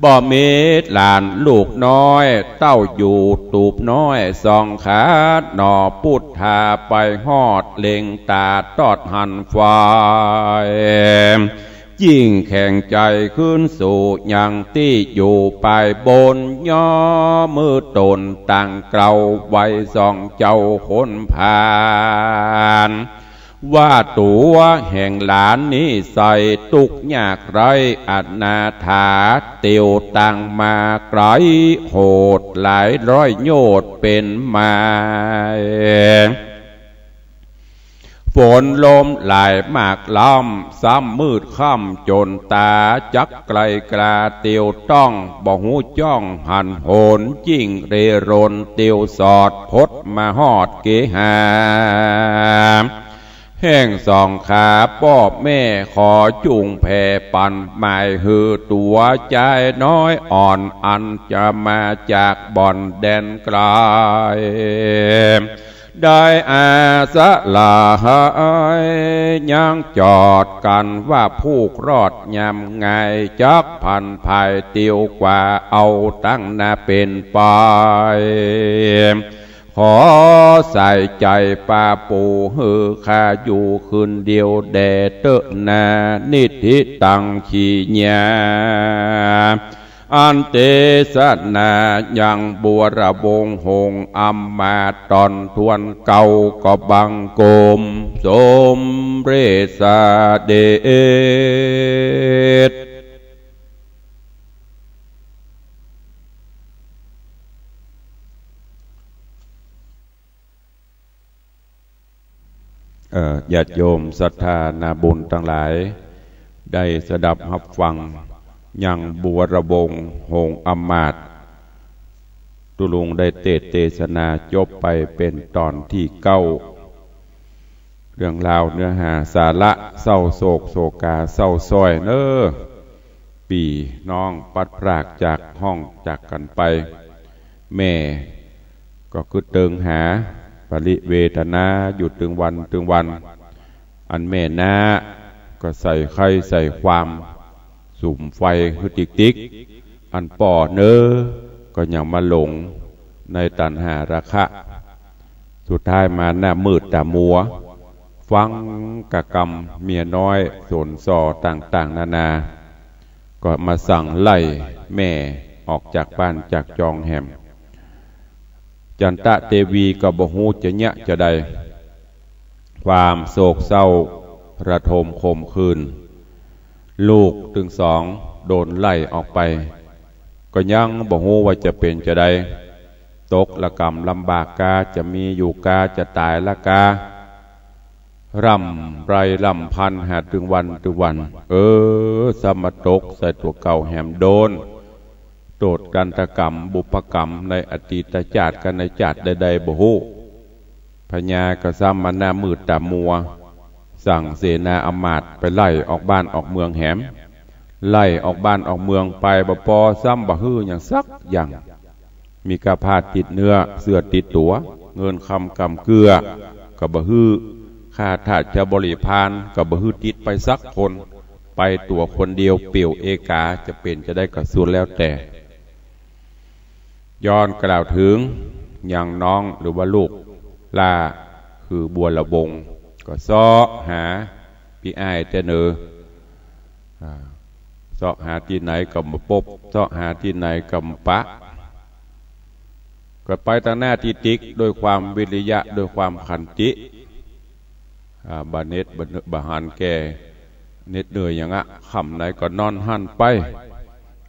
บ่มีหลานลูกน้อยเต้าอยู่ตูบน้อย2 ขาหนอพุทธาไปฮอดเล็งตาตอดหันไฟ ยิ่งแข่งใจขึ้นสู่อย่างที่อยู่ปลายบนย่อมือตนต่างเกลาไว้ส่องเจ้าคนผ่านว่าตัวแห่งหลานนี้ใส่ตุกยากไรอนาถาเตียวต่างมาไกลโหดหลายร้อยโยชน์เป็นมาฝนลมหลายมากล้อมซ้ำมืดค่ำจนตาจักไกลกลาเตียวต้องบ่หูจ้องหันโหนยิ่งเรรนเตียวสอดพดมาฮอดเกหาแห้งสองขาป้อแม่ขอจุงแผ่ปันหมายหือตัวใจน้อยอ่อนอันจะมาจากบ่อนแดนไกลได้อาสะลาหายยังจอดกันว่าผู้รอดยำไงจักพันภายเตียวกว่าเอาตั้งนาเป็นไปขอใส่ใจป้าปูฮือข้าอยู่คืนเดียวแด่เตนานิธิตังขีญาอันเตสนายังบัวระวงหงอัมมาตอนทวนเก่าก็บังกมสมเรศเดชญาติโยมศรัทธานาบุญทั้งหลายได้สดับรับฟังยังบัวระวงหงอัมมาตตุลุงได้เทศนาจบไปเป็นตอนที่9เรื่องราวเนื้อหาสาระเศร้าโศกโศกาเศร้าซอยเน้อปีน้องปัดพรากจากห้องจากกันไปแม่ก็คือเติงหาปริเวทนาอยู่ถึงวันอันแม่นาก็ใส่ไข่ใส่ความสุ่มไฟคือติ๊กอันป่อเน้อก็ยังมาหลงในตัณหาราคะสุดท้ายมาหน้ามืดตามัวฟังกะกรรมเมียน้อยสนสอต่างๆนานาก็มาสั่งไล่แม่ออกจากบ้านจากจองแหมจันตะเทวีก็บ่ฮู้จะยะจะใดความโศกเศร้าระทมคมคืนลูกถึง2โดนไล่ออกไปก็ยังบ่ฮู้ว่าจะเป็นจะใดตกละกรรมลำบากกาจะมีอยู่กาจะตายละการ่ำไรลำพันหาถึงวันสมตกใส่ตัวเก่าแหมโดนโดดกันตกรรมบุพกรรมในอดีตชาติกันในชาติใดๆบ่ฮู้พญากระซ้ำมันหน้ามืดตามัวสั่งเสนาอำมาตย์ไปไล่ออกบ้านออกเมืองแหมไล่ออกบ้านออกเมืองไปบ่พอซ้ำบ่ฮื้ออย่างสักอย่างมีกระพาดติดเนื้อเสื้อติดตัวเงินคำกำเกลือก็บ่ฮื้อข้าทาสจะบริพารก็บ่ฮื้อติดไปสักคนไปตัวคนเดียวเปี่ยวเอกาจะเป็นจะได้ก็สุดแล้วแต่ย้อนกล่าวถึงอย่างน้องหรือว่าลูกลาคือบัวระวงก็ซ้อหาพี่อ้ายแต่เนอซ้อหาที่ไหนกับมาปบซ้อหาที่ไหนกับปะก็ไปตั้งหน้าที่ติ๊กโดยความวิริยะโดยความขันติบาเน็ตบาหันแก่เน็ดเหนื่อยอย่างอ่ะคำไหนก็นอนหั่นไป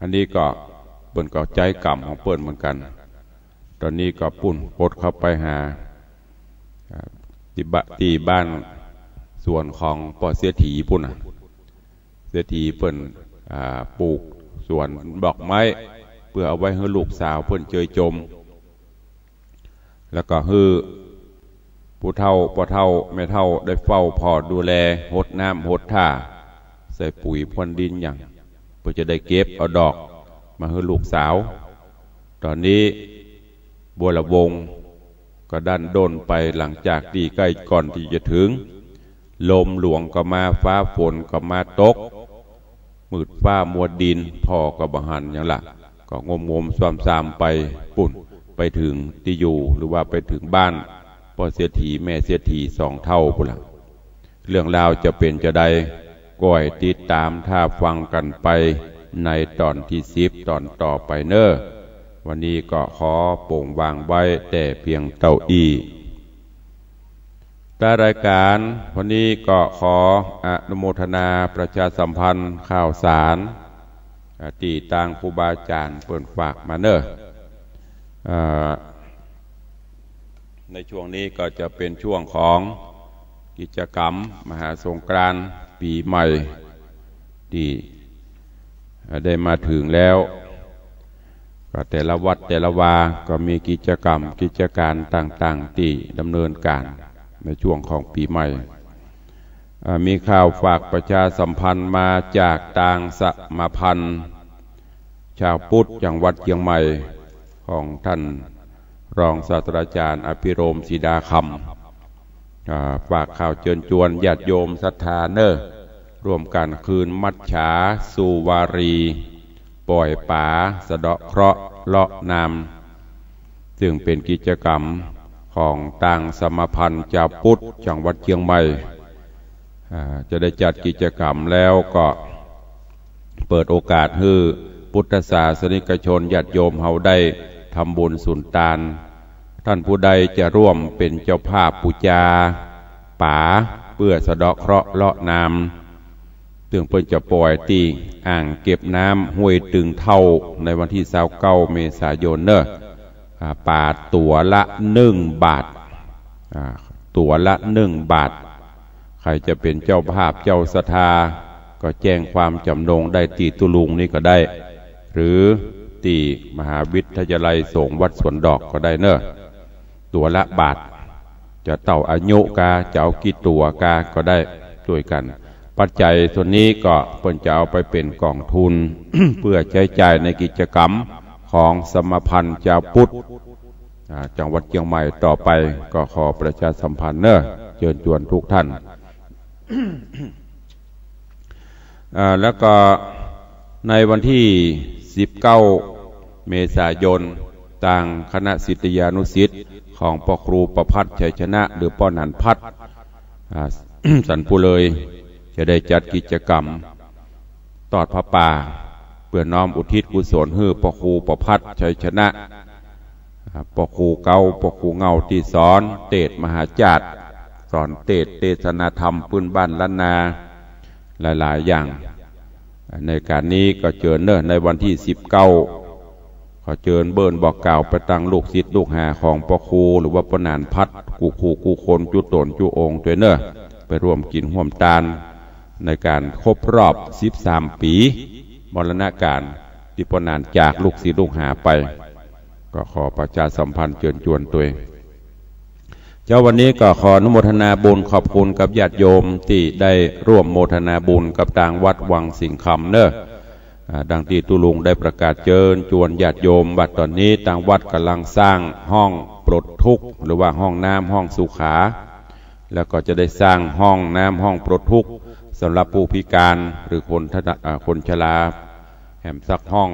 อันนี้ก็เปิ่นก็ใจกรรมของเปิ่นเหมือนกันตอนนี้ก็ปุ่นปดเข้าไปหาที่บ้านส่วนของป่อเสียถีปุ่นเสียถีเปิ่นปลูกสวนดอกไม้เพื่อเอาไว้ให้ลูกสาวเปิ่นเจยจมแล้วก็ให้ผู้เฒ่าพ่อเฒ่าแม่เฒ่าได้เฝ้าพอดูแลหดน้ำหดท่าใส่ปุ๋ยพ่นดินอย่างเพื่อจะได้เก็บเอาดอกมาให้ลูกสาวตอนนี้บัวระวงก็ดันโดนไปหลังจากที่ใกล้ก่อนที่จะถึงลมหลวงก็มาฟ้าฝนก็มาตกมืดฟ้ามัวดินพ่อก็บ่หันอย่างละก็งมซ้ำๆไปปุ่นไปถึงที่อยู่หรือว่าไปถึงบ้านพ่อเสียถีแม่เสียถี2 เท่าพุ่นละเรื่องราวจะเป็นจะใด ก่อยติดตามท่าฟังกันไปในตอนที่10ตอนต่อไปเนอะวันนี้ก็ขอโปร่งวางไว้แต่เพียงเท่านี้แต่รายการวันนี้ก็ขออนุโมทนาประชาสัมพันธ์ข่าวสารที่ต่างครูบาอาจารย์เปิดฝากมาเนอะในช่วงนี้ก็จะเป็นช่วงของกิจกรรมมหาสงกรานต์ปีใหม่ที่ได้มาถึงแล้วก็แต่ละวัดแต่ละวาก็มีกิจกรรมกิจการต่างๆที่ดำเนินการในช่วงของปีใหม่มีข่าวฝากประชาสัมพันธ์มาจากต่างสมาพันธ์ชาวพุทธจังหวัดเชียงใหม่ของท่านรองศาสตราจารย์อภิรมย์ศรีดาคำฝากข่าวเชิญชวนญาติโยมศรัทธาเนอร่วมกันคืนมัจฉาสุวารีปล่อยป่าสะเดาะเคราะห์เลาะนามซึ่งเป็นกิจกรรมของต่างสมาพันธ์ชาวพุทธจังหวัดเชียงใหม่จะได้จัดกิจกรรมแล้วก็เปิดโอกาสให้พุทธศาสนิกชนญาติโยมเฮาได้ทำบุญสุนทานท่านผู้ใดจะร่วมเป็นเจ้าภาพปูจาป่าเพื่อสะเดาะเคราะห์เลาะนามซึ่งเพิ่นจะปล่อยตีอ่างเก็บน้ำห้วยตึงเท่าในวันที่29เมษายนเนอะป่าตั๋วละ1 บาทตั๋วละ1 บาทใครจะเป็นเจ้าภาพเจ้าศรัทธาก็แจ้งความจำนงได้ตีตุลุงนี่ก็ได้หรือตีมหาวิทยาลัยสงฆ์วัดสวนดอกก็ได้เนอะตั๋วละบาทจะเต่าอายุกาจะเอากี่ตั๋วกาก็ได้ช่วยกันปัจจัยส่วนนี้ก็เพิ่นจะเอาไปเป็นกองทุน เพื่อใช้จ่ายในกิจกรรมของสมพันธ์ชาวพุทธจังหวัดเชียงใหม่ต่อไปก็ขอประชาสัมพันธ์เนอะเชิญชวนทุกท่าน แล้วก็ในวันที่19เมษายนต่างคณะศิษยานุศิษย์ของพ่อครูประภัสชัยชนะหรือป้อนันพัฒน์สันปุเลยจะได้จัดกิจกรรมทอดผ้าป่าเพื่อน้อมอุทิศกุศลให้พ่อครูประภัสชัยชนะพ่อครูเก่าพ่อครูเงาที่สอนเทศมหาจารย์สอนเทศนาธรรมพื้นบ้านล้านนาหลายๆอย่างในการนี้ก็เชิญเนอะในวันที่19ขอเชิญเบิ้นบอกกล่าวไปตั้งลูกศิษย์ลูกหาของพ่อครูหรือว่าปนานพัดกูครูกูคนจุตนจุองค์ด้วยเนอะไปร่วมกินห่วมตาลในการครบรอบ13 ปีมรณการที่ปนานจากลูกศิษย์ลูกหาไปก็ขอประชาสัมพันธ์เชิญชวนตัวเจ้าวันนี้ก็ขออนุโมทนาบุญขอบคุณกับญาติโยมที่ได้ร่วมโมทนาบุญกับทางวัดวังสิงห์คำเนอะดังที่ตุลุงได้ประกาศเชิญชวนญาติโยมบัดตอนนี้ทางวัดกำลังสร้างห้องปลดทุกข์หรือว่าห้องน้ำห้องสุขาแล้วก็จะได้สร้างห้องน้ำห้องปลดทุกข์สำหรับผู้พิการหรือคนชราแหมสักห้อง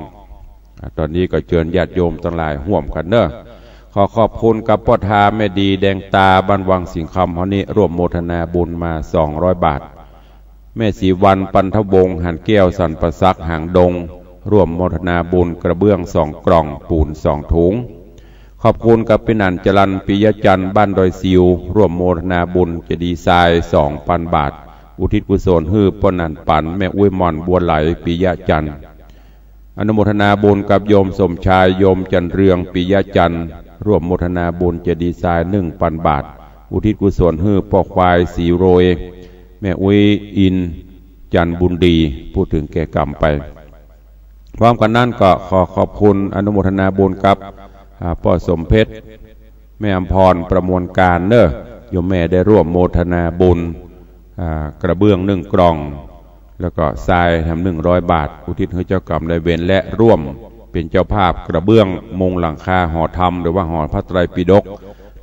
ตอนนี้ก็เชิญญาติโยมทั้งหลายร่วมกันเนอะขอขอบคุณกับพ่อทาแม่ดีแดงตาบ้านวังสิงห์คำเขานี้ร่วมโมทนาบุญมา200 บาทแม่ศรีวันปันทวงศ์หันแก้วสันประซักหางดงร่วมโมทนาบุญกระเบื้อง2 กล่องปูน2 ถุงขอบคุณกับพี่นันจรันปิยจันทร์บ้านดอยซิวร่วมโมทนาบุญเจดีย์ทราย 2,000 บาทอุทิศกุศลให้ป้อนันปันแม่อุ้ยมอนบัวไหลปิยจันทร์อนุโมทนาบุญกับโยมสมชายโยมจันเรืองปิยจันทร์ร่วมโมทนาบุญเจดีย์ทราย 1,000 บาทอุทิศกุศลให้พ่อควายสีโรยแม่อุ้ยอินจันบุญดีพูดถึงแก่กรรมไปพร้อมกันนั้นก็ขอขอบคุณอนุโมทนาบุญกับพ่อสมเพชรแม่อมพรประมวลการเนอะโยมแม่ได้ร่วมโมทนาบุญกระเบื้อง1 กล่องแล้วก็ทรายทำ100 บาทอุทิศให้เจ้ากรรมนายเวรและร่วมเป็นเจ้าภาพกระเบื้องมุงหลังคาหอธรรมหรือว่าหอพระไตรปิฎก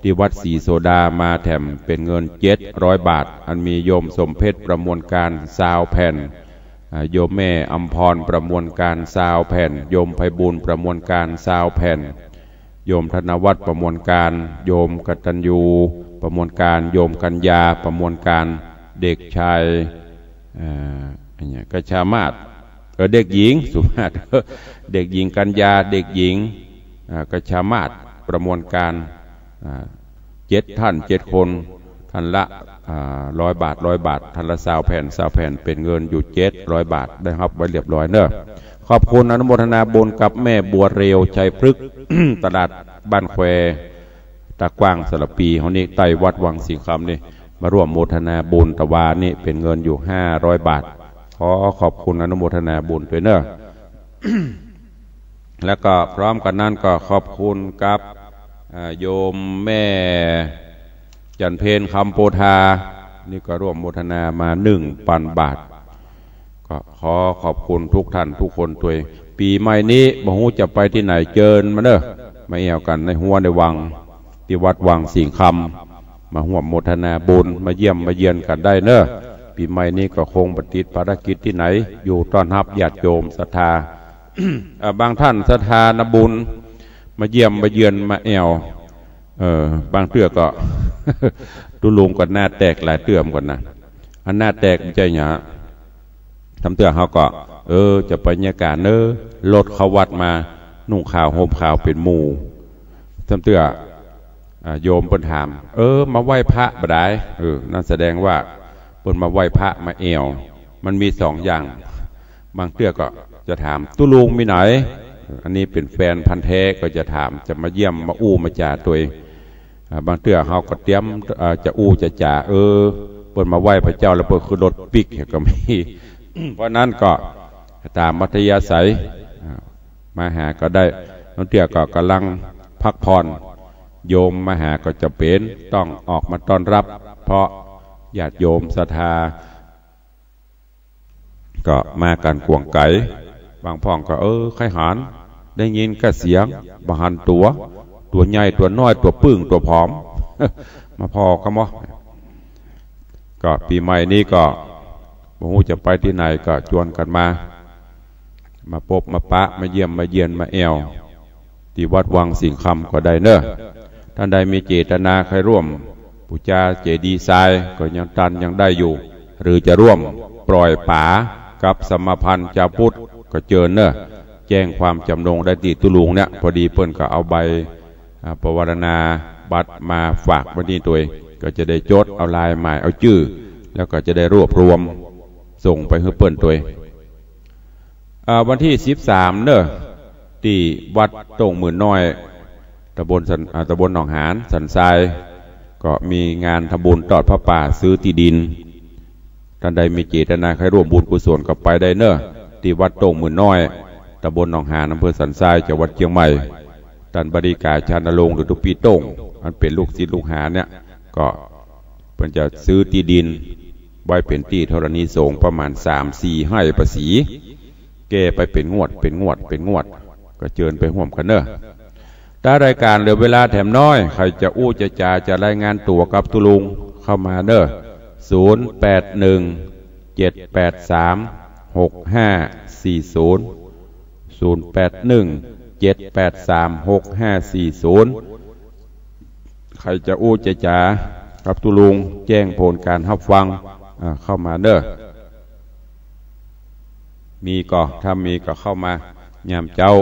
ที่วัดศรีโสดามาแถมเป็นเงิน700 บาทอันมีโยมสมเพชรประมวลการ20 แผ่นโยมแม่อมพรประมวลการ20 แผ่นโยมไพบุญประมวลการ20 แผ่นโยมธนวัฒน์ประมวลการโยมกตัญญูประมวลการโยมกัญญาประมวลการเด็กชาย อันนี้กชามาศเด็กหญิงสุภาพเด็กหญิงกัญญาเด็กหญิงกชามาศประมวลการ7 ท่าน 7 คนท่านละ100 บาทท่านละ20 แผ่นเป็นเงินอยู่700 บาทได้ครับไว้เรียบร้อยเนอะขอบคุณอนุโมทนาบุญกับแม่บัวเร็วชัยพฤกษ์ ตลาดบ้านแควตากว้างสระปีเขานี่ใต้วัดวังสิงคำนี่มาร่วมโมทนาบุญตะวานี่เป็นเงินอยู่500 บาทขอขอบคุณอนุโมทนาบุญด้วยเนอะ แล้วก็พร้อมกันนั้นก็ขอบคุณกับโยมแม่จันเพนคำโพธานี่ก็ร่วมโมทนามา1,000 บาทก็ขอขอบคุณทุกท่านทุกคนตัวปีใหม่นี้บ่ฮู้จะไปที่ไหนเจิญมาเด้อมาเอี่ยวกันในหัวในวังที่วัดวังสิงคำมาร่วมโมทนาบุญมาเยี่ยมมาเยือนกันได้เนอะปีใหม่นี้ก็คงปฏิบัติภารกิจที่ไหนอยู่ต้อนรับญาติโยมศรัทธา บางท่านศรัทธานบุญมาเยี่ยมมาเยือนมาแอวบางเตื้อก็ ตุลุงก่อนหน้าแตกหลายเตื้อมก่อนนะอันหน้าแตกไม่ใช่หยาทำเตื้อเขาก็จะไปบรรยากาศรถเขาวัดมานุ่งขาวห่มขาวเป็นหมู่ทำเตื้อโยมเพิ่นถามมาไหว้พระบ่ได้นั่นแสดงว่าเพิ่นมาไหว้พระมาแอวมันมี2 อย่างบางเตื้อก็จะถามตุลุงมีไหนอันนี้เป็นแฟนพันธุ์แท้ก็จะถามจะมาเยี่ยมมาอู้มาจ่าตัวบางเตื้อเขาก็เตรียมจะอู้จะจ่าเปิดมาไหว้พระเจ้าแล้วเปิดคือรถปิกก็มี เพราะนั้นก็ตามมัธยาศัยมาหาก็ได้บางเตื้อก็กำลังพักผ่อนโยมมาหาก็จะเป็นต้องออกมาต้อนรับเพราะญาติโยมศรัทธาก็มากันกวงไก่บางพ่องก็ไข่หานได้ยินก็เสียงบหันตัวใหญ่ตัวน้อยตัวปึ้งตัวผอม มาพอก็มั้งก็ปีใหม่นี้ก็บ่ฮู้จะไปที่ไหนก็ชวนกันมาพบมาปะมาเยี่ยมมาเยือนมาแอวที่วัดวังสิงคำก็ได้เนอะท่านใดมีเจตนาใครร่วมบูชาเจดีย์ทรายก็ยังได้อยู่หรือจะร่วมปล่อยป๋ากับสมพันธ์เจ้าพุทธก็เจอเนอะแจ้งความจำนงได้ที่ตุลุงเนี่ยพอดีเพิ่นก็เอาใบประวัตินาบัตรมาฝากวันนี้ตัวก็จะได้จดเอาลายหมายเอาชื่อแล้วก็จะได้รวบรวมส่งไปให้เปิ้นตัววันที่13เนอะที่วัดตงหมื่นน้อยตำบลหนองหานสันทรายก็มีงานทำบุญตอดพระป่าซื้อที่ดินท่านใดมีเจตนาใครร่วมบุญกุศลกับไปได้เนอะที่วัดตงหมื่นน้อยตำบลหนองหานอำเภอสันทรายจังหวัดเชียงใหม่ท่านบดีกาชานรงค์หรือทุกปีโต้งมันเป็นลูกศิษย์ลูกหาเนี่ยก็เพิ่นจะซื้อที่ดินไว้เป็นที่ธรณีสงฆ์ประมาณ3-4 ให้ภาษีแก้ไปเป็นงวดก็เชิญไปร่วมกันเนอะถ้ารายการเหลือเวลาแถมน้อยใครจะอู้จะจ่าจะรายงานตัวกับตุลุงเข้ามาเนอะใครจะอู้จะจ่ากับตุลุงแจ้งผลการรับฟังเข้ามาเนอะมีก็ถ้ามีก็เข้ามายามเจ้า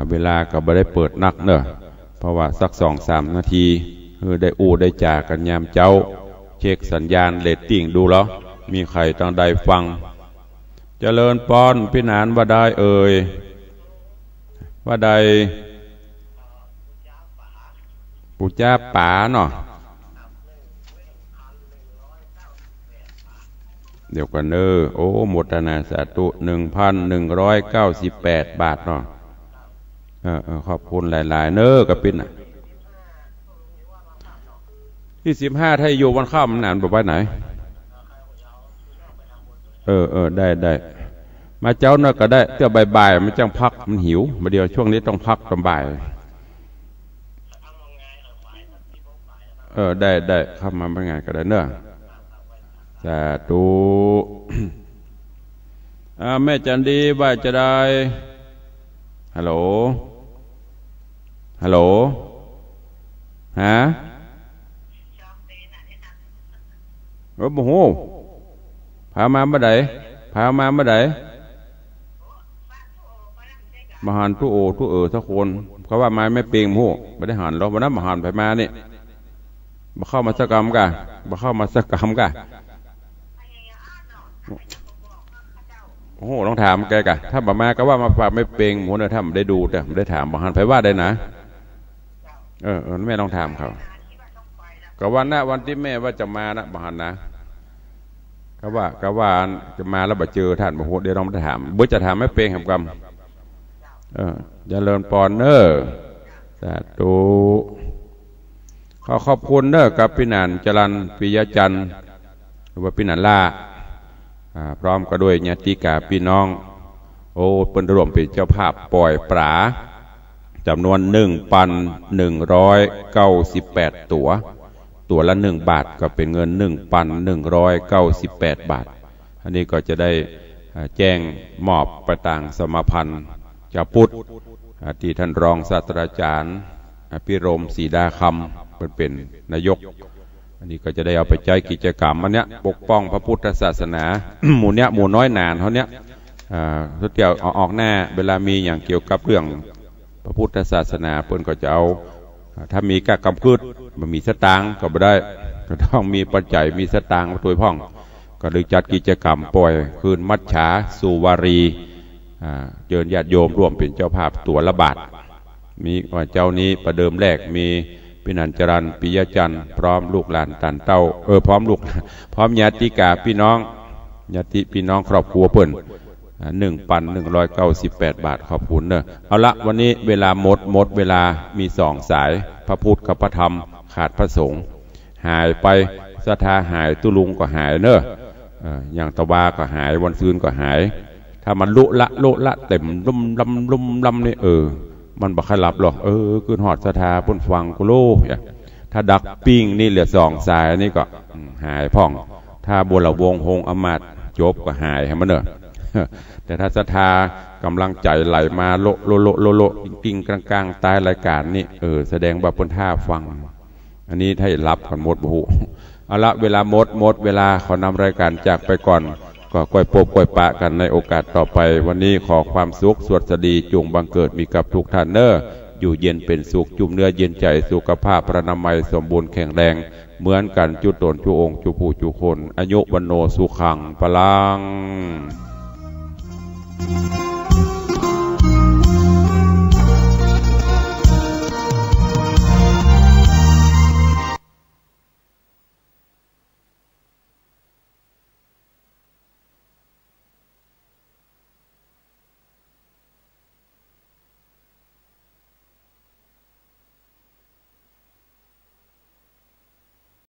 เวลาก็ไม่ได้เปิดนักเนอะเพราะว่าสัก2-3 นาทีได้อู้ได้จ่ากันยามเจ้าเช็คสัญญาณเรตติ้งดูแล้วมีใครต้องได้ฟังเจริญปอนพี่นานว่าได้ว่าได้ปูจ้าป๋าเนาะเดี๋ยวกันโอ้โมทนาสาธุ 1,198 บาทเนาะขอบคุณหลายๆกับปิ่นที่15ถ้าอยู่วันข้ามมันนานไปไหนได้มาเจ้าเนอะก็ได้เที่ยวบ่ายมันจังพักมันหิวมาเดียวช่วงนี้ต้องพักตอนบ่ายได้เข้ามาเป็นไงก็ได้เนอะสาธุแม่จันดีว่าจะได้ฮัลโหลฮะโอ้โหไผ พามาเมื่อใดพามาเมื่อใดมหันทุโอทุสักคนเขาว่าไม้ไม่เปลี่ยนหูไม่ได้หันเราวันนั้นมหันไปมานี่มาเข้ามาสักกรรมกะมาเข้ามาสักกรรมกะโอ้โหต้องถามแกกะถ้าบ่มาก็ว่ามาฝากไม่เปลี่ยนหมูเนี่ยถ้าไม่ได้ดูแต่ไม่ได้ถามมหันไปว่าได้นะแม่ต้องถามเขาก็วันที่แม่ว่าจะมานะมหันนะก็ว่าจะมาแล้วบ่เจอท่านบ่ฮู้เดี๋ยวต้องถามบ่จะถามไม่เปลี่ยนกรรมอย่าเลินปอนเนอร์สาธุขอบคุณเนอร์กับพี่นันจรัญปิยจันทร์หรือว่าพี่นันล่าพร้อมก็ด้วยญาติกาพี่น้องโอ้เป็นรวมเป็นเจ้าภาพปล่อยปลาจำนวน 1,198 ตัวละ1 บาทก็เป็นเงิน 1,198 บาทอันนี้ก็จะได้แจ้งมอบประต่างสมพันธ์จะพุทธที่ท่านรองศาสตราจารย์พิรมศรีดาคำเป็นนายกอันนี้ก็จะได้เอาไปใจกิจกรรมอันเนี้ยปกป้องพระพุทธศาสนา หมู่เนี้ยหมู่น้อยนานเขาเนี้ยทุกเดียวออกหน้าเวลามีอย่างเกี่ยวกับเรื่องพระพุทธศาสนาเพิ่นก็จะเอาถ้ามีกะกำพืชมันมีสตางค์ก็ไม่ได้ก็ต้องมีปัจจัยมีสตางค์มาตัวพ่องก็เลยจัดกิจกรรมปล่อยคืนมัจฉาสุวารีเชิญญาติโยมร่วมเป็นเจ้าภาพตัวละบาทมีเจ้านี้ประเดิมแรกมีพี่นันจรัญปิยจันทร์พร้อมลูกหลานตันเต้าพร้อมลูกพร้อมญาติกาพี่น้องญาติพี่น้องครอบครัวเพิ่น1,198 บาทขอบคุณเนอะเอาละวันนี้เวลาหมดเวลามี2 สายพระพุทธกับพระธรรมขาดพระสงฆ์หายไปศรัทธาหายตุลุงก็หายเนอะอย่างตะวาก็หายวันซืนก็หายถ้ามันลุละเต็มลุ่มนี่มันบักขลับหรอกคืนหอดศรัทธาปุ่นฟังกุโลถ้าดักปิ้งนี่เหลือ2 สายนี่ก็หายพ่องถ้าบัวละวงหงอมาตจบก็หายให้มันเนอะแต่ถ้าศรัทธากำลังใจไหลมาโลกิ่งกลางๆใต้รายการนี่แสดงว่าปุ่นท่าฟังอันนี้ถ้ารับกันหมดบุเอาละเวลาหมดเวลาขอนำรายการจากไปก่อนก็ก่อยโปก่อยปะกันในโอกาสต่อไปวันนี้ขอความสุขสวัสดีจงบังเกิดมีกับทุกท่านเนออยู่เย็นเป็นสุขจุ่มเนื้อเย็นใจสุขภาพพระนามัยสมบูรณ์แข็งแรงเหมือนกันจุตนจุองค์จุผู้จุคนอายุวันโนสุขังพลัง